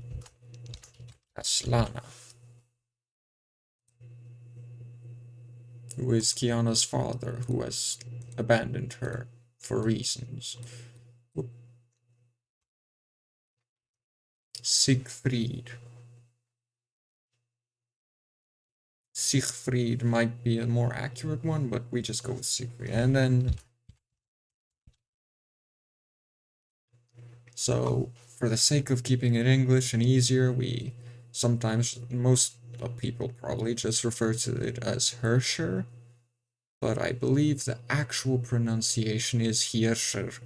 Aslana, who is Kiana's father, who has abandoned her for reasons. Siegfried. Siegfried might be a more accurate one, but we just go with Siegfried. And then, so for the sake of keeping it English and easier, we sometimes, most people probably just refer to it as Hirscher, but I believe the actual pronunciation is Hirscher,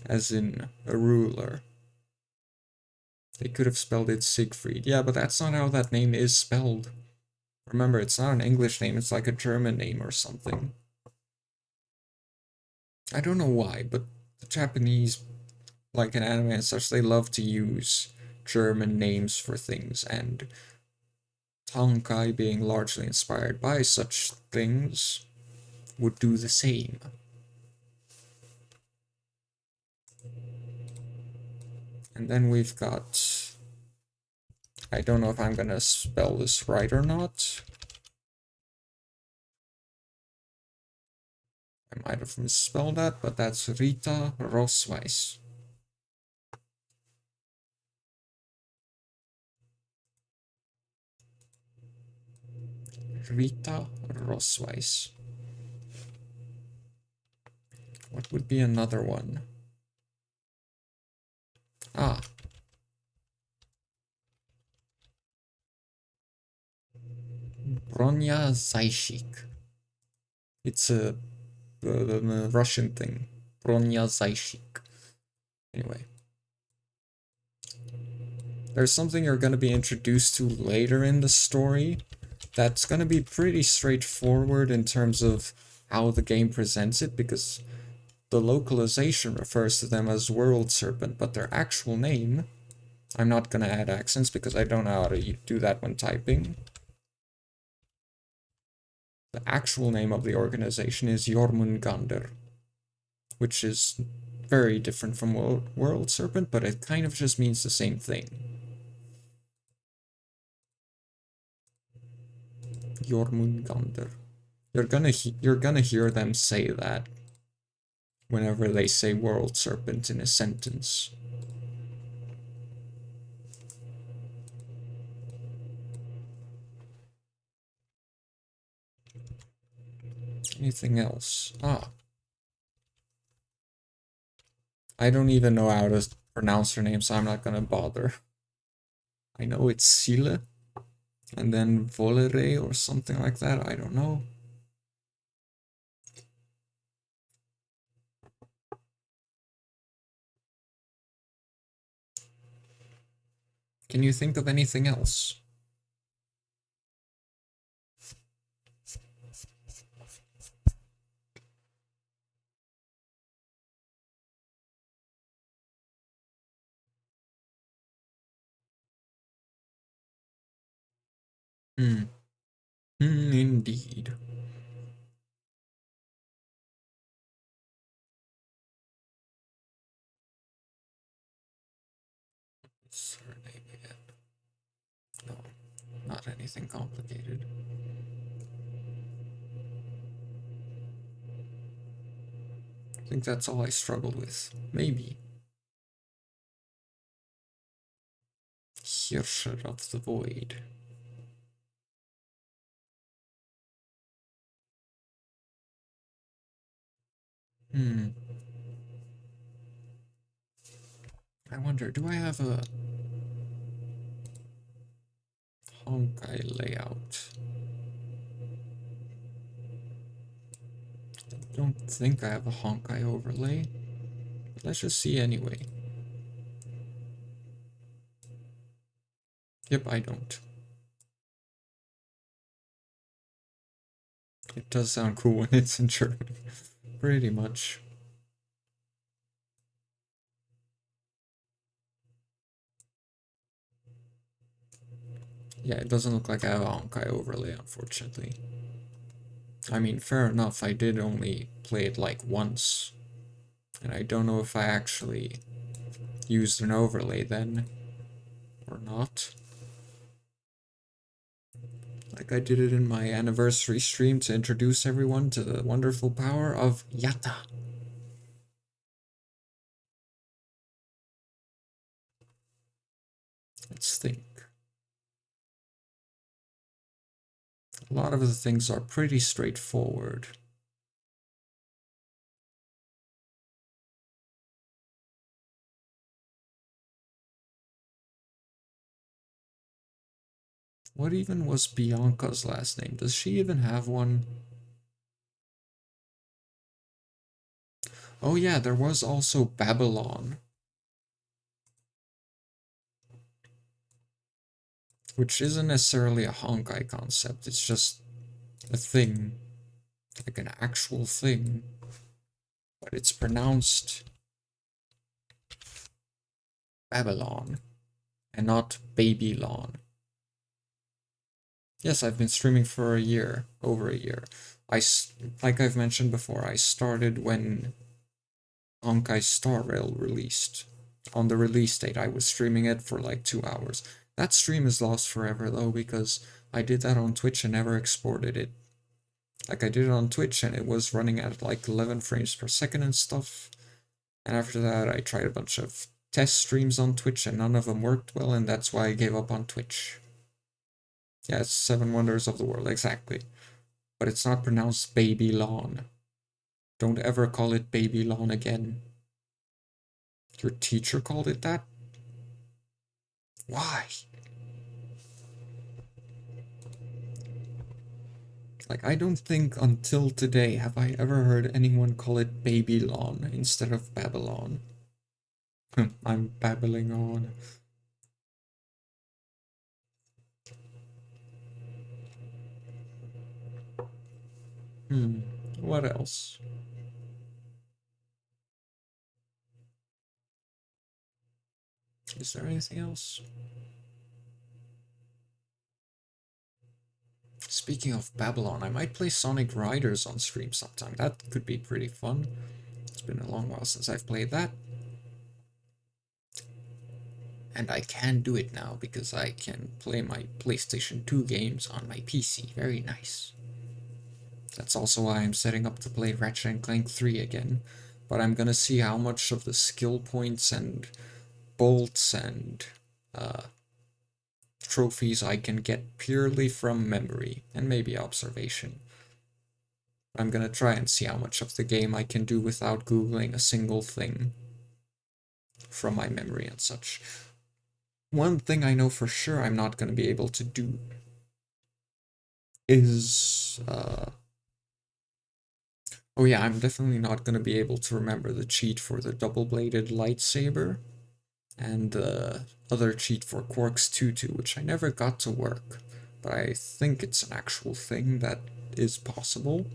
as in a ruler. They could have spelled it Siegfried. Yeah, but that's not how that name is spelled. Remember, it's not an English name, it's like a German name or something. I don't know why, but the Japanese, like in anime and such, they love to use German names for things, and Tankai, being largely inspired by such things, would do the same. And then we've got... I don't know if I'm gonna spell this right or not. I might have misspelled that, but that's Rita Rosweiss. Rita Rosweiss. What would be another one? Ah. Bronya Zaishik. It's a Russian thing. Bronya Zaishik. Anyway. There's something you're going to be introduced to later in the story that's going to be pretty straightforward in terms of how the game presents it, because the localization refers to them as World Serpent, but their actual name, I'm not going to add accents because I don't know how to do that when typing. The actual name of the organization is Jormungandr, which is very different from World Serpent, but it kind of just means the same thing. Jormungandr. You're gonna hear them say that whenever they say World Serpent in a sentence. Anything else? Ah. I don't even know how to pronounce her name, so I'm not gonna bother. I know it's Sile, and then Volere or something like that, I don't know. Can you think of anything else? Indeed. surname again? No, not anything complicated. I think that's all I struggled with. Maybe. Hirscher of the Void. Hmm. I wonder, do I have a Honkai layout? I don't think I have a Honkai overlay. But let's just see anyway. Yep, I don't. It does sound cool when it's in German. Pretty much. Yeah, it doesn't look like I have a Honkai overlay, unfortunately. I mean, fair enough, I did only play it like once. And I don't know if I actually used an overlay then or not. Like I did it in my anniversary stream to introduce everyone to the wonderful power of Yatta. Let's think. A lot of the things are pretty straightforward. What even was Bianca's last name? Does she even have one? Oh yeah, there was also Babylon, which isn't necessarily a Honkai concept, it's just a thing, like an actual thing, but it's pronounced Babylon and not Babylon. Yes, I've been streaming for a year, over a year. Like I've mentioned before, I started when Honkai Star Rail released. On the release date, I was streaming it for like 2 hours. That stream is lost forever though, because I did that on Twitch and never exported it. Like I did it on Twitch and it was running at like 11 frames per second and stuff. And after that, I tried a bunch of test streams on Twitch and none of them worked well, and that's why I gave up on Twitch. Yeah, it's Seven Wonders of the World, exactly. But it's not pronounced Baby Lawn. Don't ever call it Baby Lawn again. Your teacher called it that? Why? Like, I don't think until today have I ever heard anyone call it Baby Lawn instead of Babylon. I'm babbling on. What else? Is there anything else? Speaking of Babylon, I might play Sonic Riders on stream sometime. That could be pretty fun. It's been a long while since I've played that. And I can do it now because I can play my PlayStation 2 games on my PC. Very nice. That's also why I'm setting up to play Ratchet and Clank 3 again. But I'm gonna see how much of the skill points and bolts and trophies I can get purely from memory and maybe observation. I'm gonna try and see how much of the game I can do without googling a single thing from my memory and such. One thing I know for sure I'm not gonna be able to do is oh yeah, I'm definitely not gonna be able to remember the cheat for the double-bladed lightsaber and the other cheat for Quark's Tutu, which I never got to work, but I think it's an actual thing that is possible.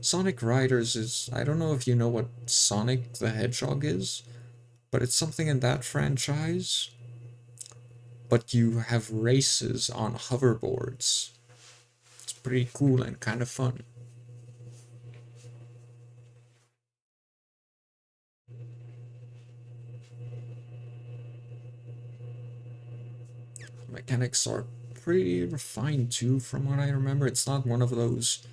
Sonic Riders is, I don't know if you know what Sonic the Hedgehog is, but it's something in that franchise, but you have races on hoverboards. It's pretty cool and kind of fun. mechanics are pretty refined too, from what I remember. It's not one of those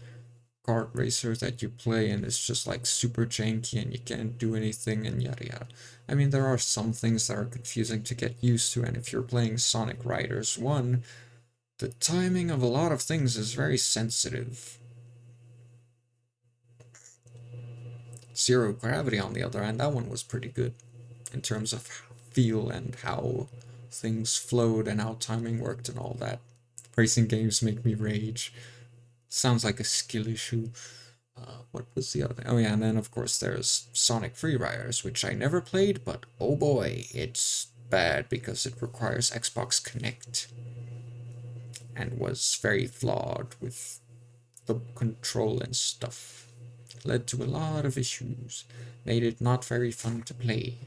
kart racers that you play and it's just like super janky and you can't do anything and yada yada. I mean, there are some things that are confusing to get used to, and if you're playing Sonic Riders 1, the timing of a lot of things is very sensitive. Zero Gravity, on the other hand, that one was pretty good in terms of feel and how things flowed and how timing worked and all that. Racing games make me rage. Sounds like a skill issue. What was the other thing? Oh yeah, and then of course there's Sonic Free Riders, which I never played, but oh boy, it's bad because it requires Xbox Connect and was very flawed with the control and stuff. Led to a lot of issues. Made it not very fun to play.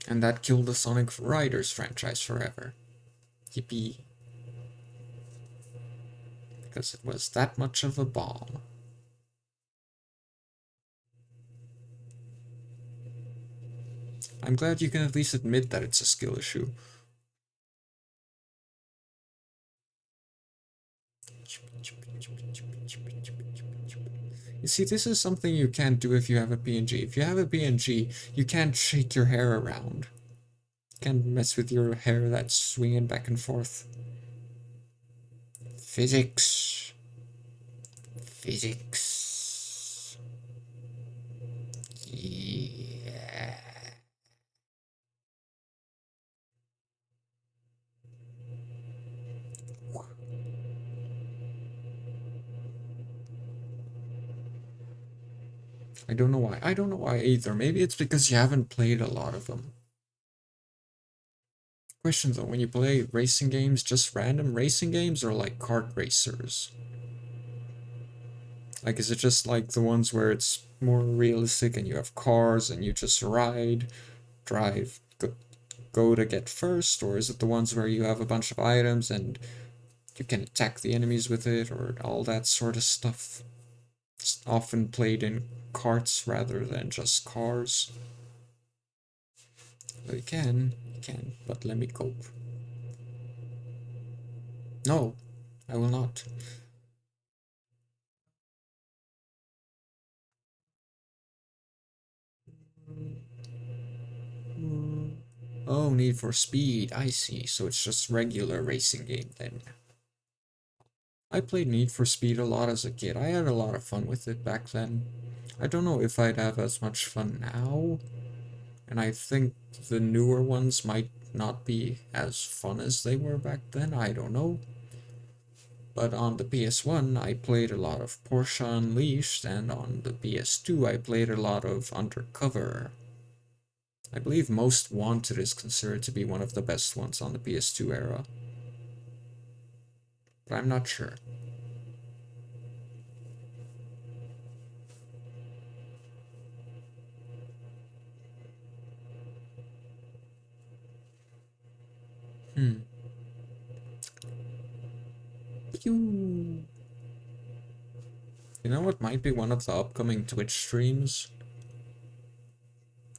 And that killed the Sonic Riders franchise forever. Yippee. Because it was that much of a bomb. I'm glad you can at least admit that it's a skill issue. You see, this is something you can't do if you have a PNG. If you have a PNG, you can't shake your hair around. You can't mess with your hair that's swinging back and forth. Physics. Physics. Yeah. I don't know why. I don't know why either. Maybe it's because you haven't played a lot of them. Question though, when you play racing games, just random racing games or like kart racers? Like, is it just like the ones where it's more realistic and you have cars and you just ride, drive, go to get first? Or is it the ones where you have a bunch of items and you can attack the enemies with it or all that sort of stuff? It's often played in carts rather than just cars. Well, you can, but let me cope. No, I will not. Oh, Need for Speed, I see. So it's just regular racing game then. I played Need for Speed a lot as a kid. I had a lot of fun with it back then. I don't know if I'd have as much fun now, and I think the newer ones might not be as fun as they were back then. I don't know. But on the PS1, I played a lot of Porsche Unleashed, and on the PS2, I played a lot of Undercover. I believe Most Wanted is considered to be one of the best ones on the PS2 era, but I'm not sure. Hmm. Pew. You know what might be one of the upcoming Twitch streams?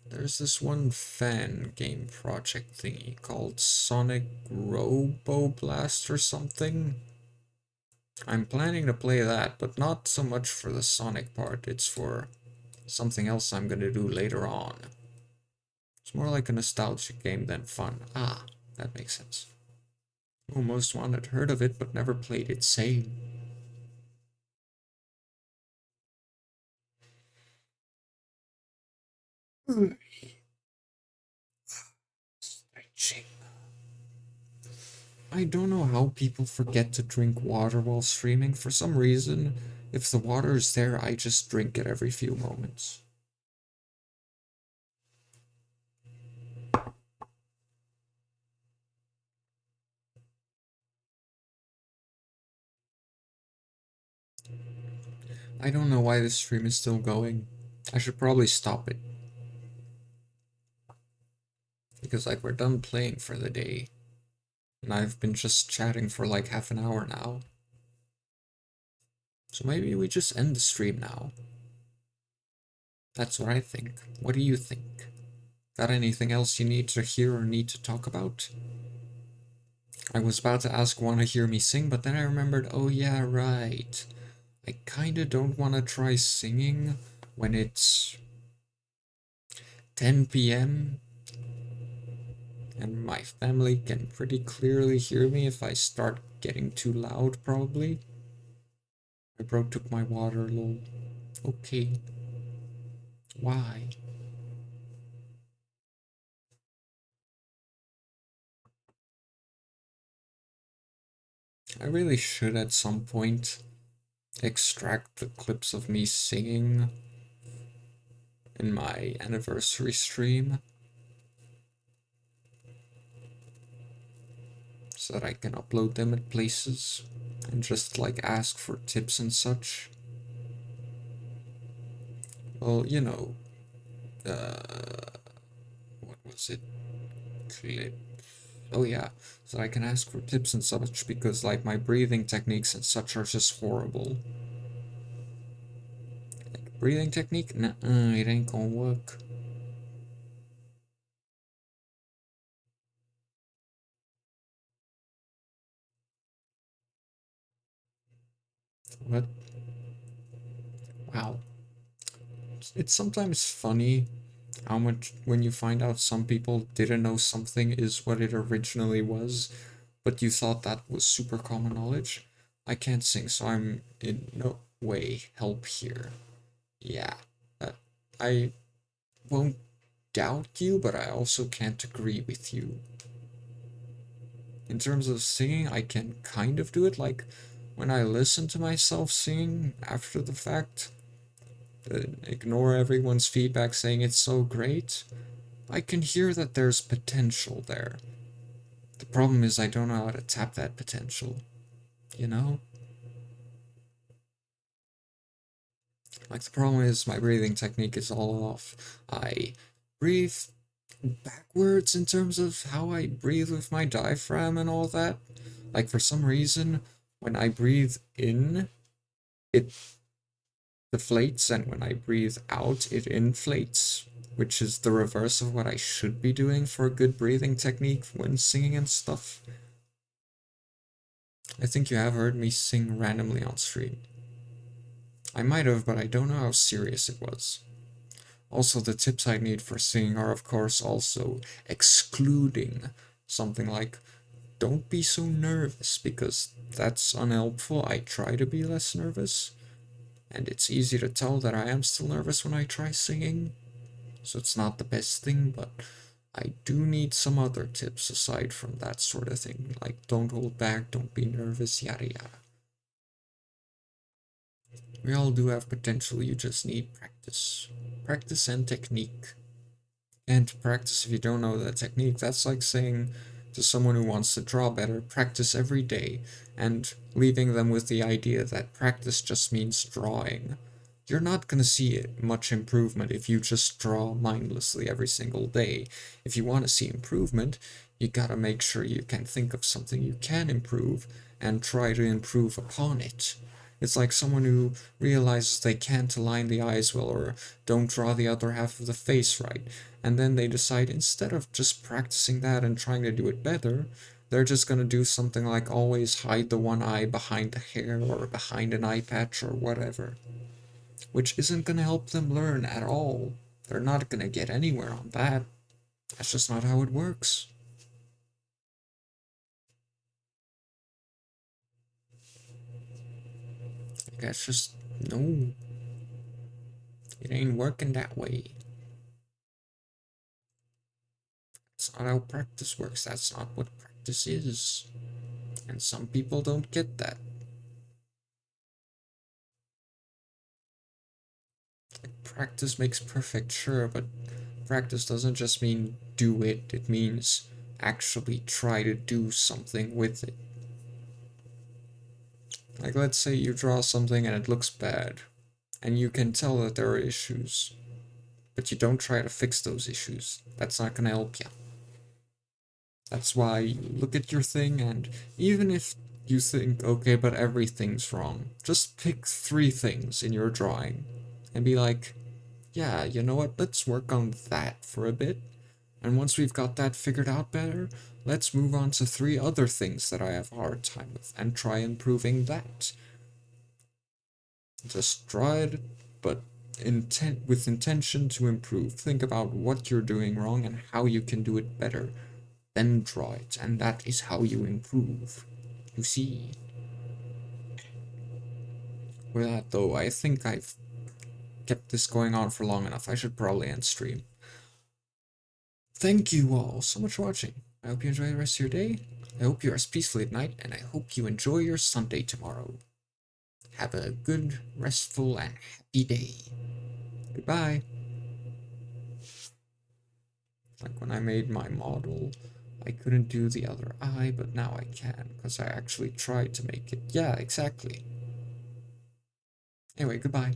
There's this one fan game project thingy called Sonic Robo Blast or something. I'm planning to play that, but not so much for the Sonic part, it's for something else I'm gonna do later on. It's more like a nostalgic game than fun. Ah, that makes sense. Almost wanted heard of it, but never played it. Same. Stretching. I don't know how people forget to drink water while streaming. For some reason, if the water is there, I just drink it every few moments. I don't know why this stream is still going. I should probably stop it. Because, like, we're done playing for the day. And I've been just chatting for like half an hour now. So maybe we just end the stream now. That's what I think. What do you think? Got anything else you need to hear or need to talk about? I was about to ask, wanna hear me sing, but then I remembered, oh yeah, right. I kinda don't wanna try singing when it's 10 p.m. and my family can pretty clearly hear me if I start getting too loud, probably. My bro took my water, lol. Okay. Why? I really should at some point extract the clips of me singing in my anniversary stream so that I can upload them at places and just like ask for tips and such. Well, you know, what was it? Clip. Oh yeah, so I can ask for tips and such because like my breathing techniques and such are just horrible. Like breathing technique? Nah, it ain't gonna work. What? Wow. It's sometimes funny how much when you find out some people didn't know something is what it originally was, but you thought that was super common knowledge. I can't sing, so I'm in no way help here. Yeah, uh, I won't doubt you, but I also can't agree with you. In terms of singing, I can kind of do it, like when I listen to myself singing after the fact, ignore everyone's feedback saying it's so great. I can hear that there's potential there. The problem is I don't know how to tap that potential, you know? Like the problem is my breathing technique is all off. I breathe backwards in terms of how I breathe with my diaphragm and all that. Like for some reason, when I breathe in, it deflates, and when I breathe out, it inflates, which is the reverse of what I should be doing for a good breathing technique when singing and stuff. I think you have heard me sing randomly on stream. I might have, but I don't know how serious it was. Also, the tips I need for singing are, of course, also excluding something like don't be so nervous, because that's unhelpful. I try to be less nervous, and it's easy to tell that I am still nervous when I try singing, so it's not the best thing, but I do need some other tips aside from that sort of thing, like don't hold back, don't be nervous, yada yada. We all do have potential, you just need practice. Practice and technique. And to practice if you don't know the technique, that's like saying to someone who wants to draw better, practice every day, and leaving them with the idea that practice just means drawing. You're not going to see much improvement if you just draw mindlessly every single day. If you want to see improvement, you gotta make sure you can think of something you can improve and try to improve upon it. It's like someone who realizes they can't align the eyes well or don't draw the other half of the face right, and then they decide instead of just practicing that and trying to do it better, they're just gonna do something like always hide the one eye behind the hair or behind an eye patch or whatever, which isn't gonna help them learn at all. They're not gonna get anywhere on that. That's just not how it works. That's just no, it ain't working that way. That's not how practice works. That's not what practice is. And some people don't get that. Practice makes perfect, sure, but practice doesn't just mean do it, it means actually try to do something with it. Like, let's say you draw something and it looks bad, and you can tell that there are issues, but you don't try to fix those issues. That's not gonna help you. That's why you look at your thing, and even if you think, okay, but everything's wrong, just pick 3 things in your drawing and be like, yeah, you know what, let's work on that for a bit. And once we've got that figured out better, let's move on to 3 other things that I have a hard time with and try improving that. Just try it, but with intention to improve. Think about what you're doing wrong and how you can do it better. Then draw it, and that is how you improve. You see? With that though, I think I've kept this going on for long enough. I should probably end stream. Thank you all so much for watching. I hope you enjoy the rest of your day. I hope you rest peacefully at night, and I hope you enjoy your Sunday tomorrow. Have a good, restful, and happy day. Goodbye. Like when I made my model, I couldn't do the other eye, but now I can, because I actually tried to make it. Yeah, exactly. Anyway, goodbye.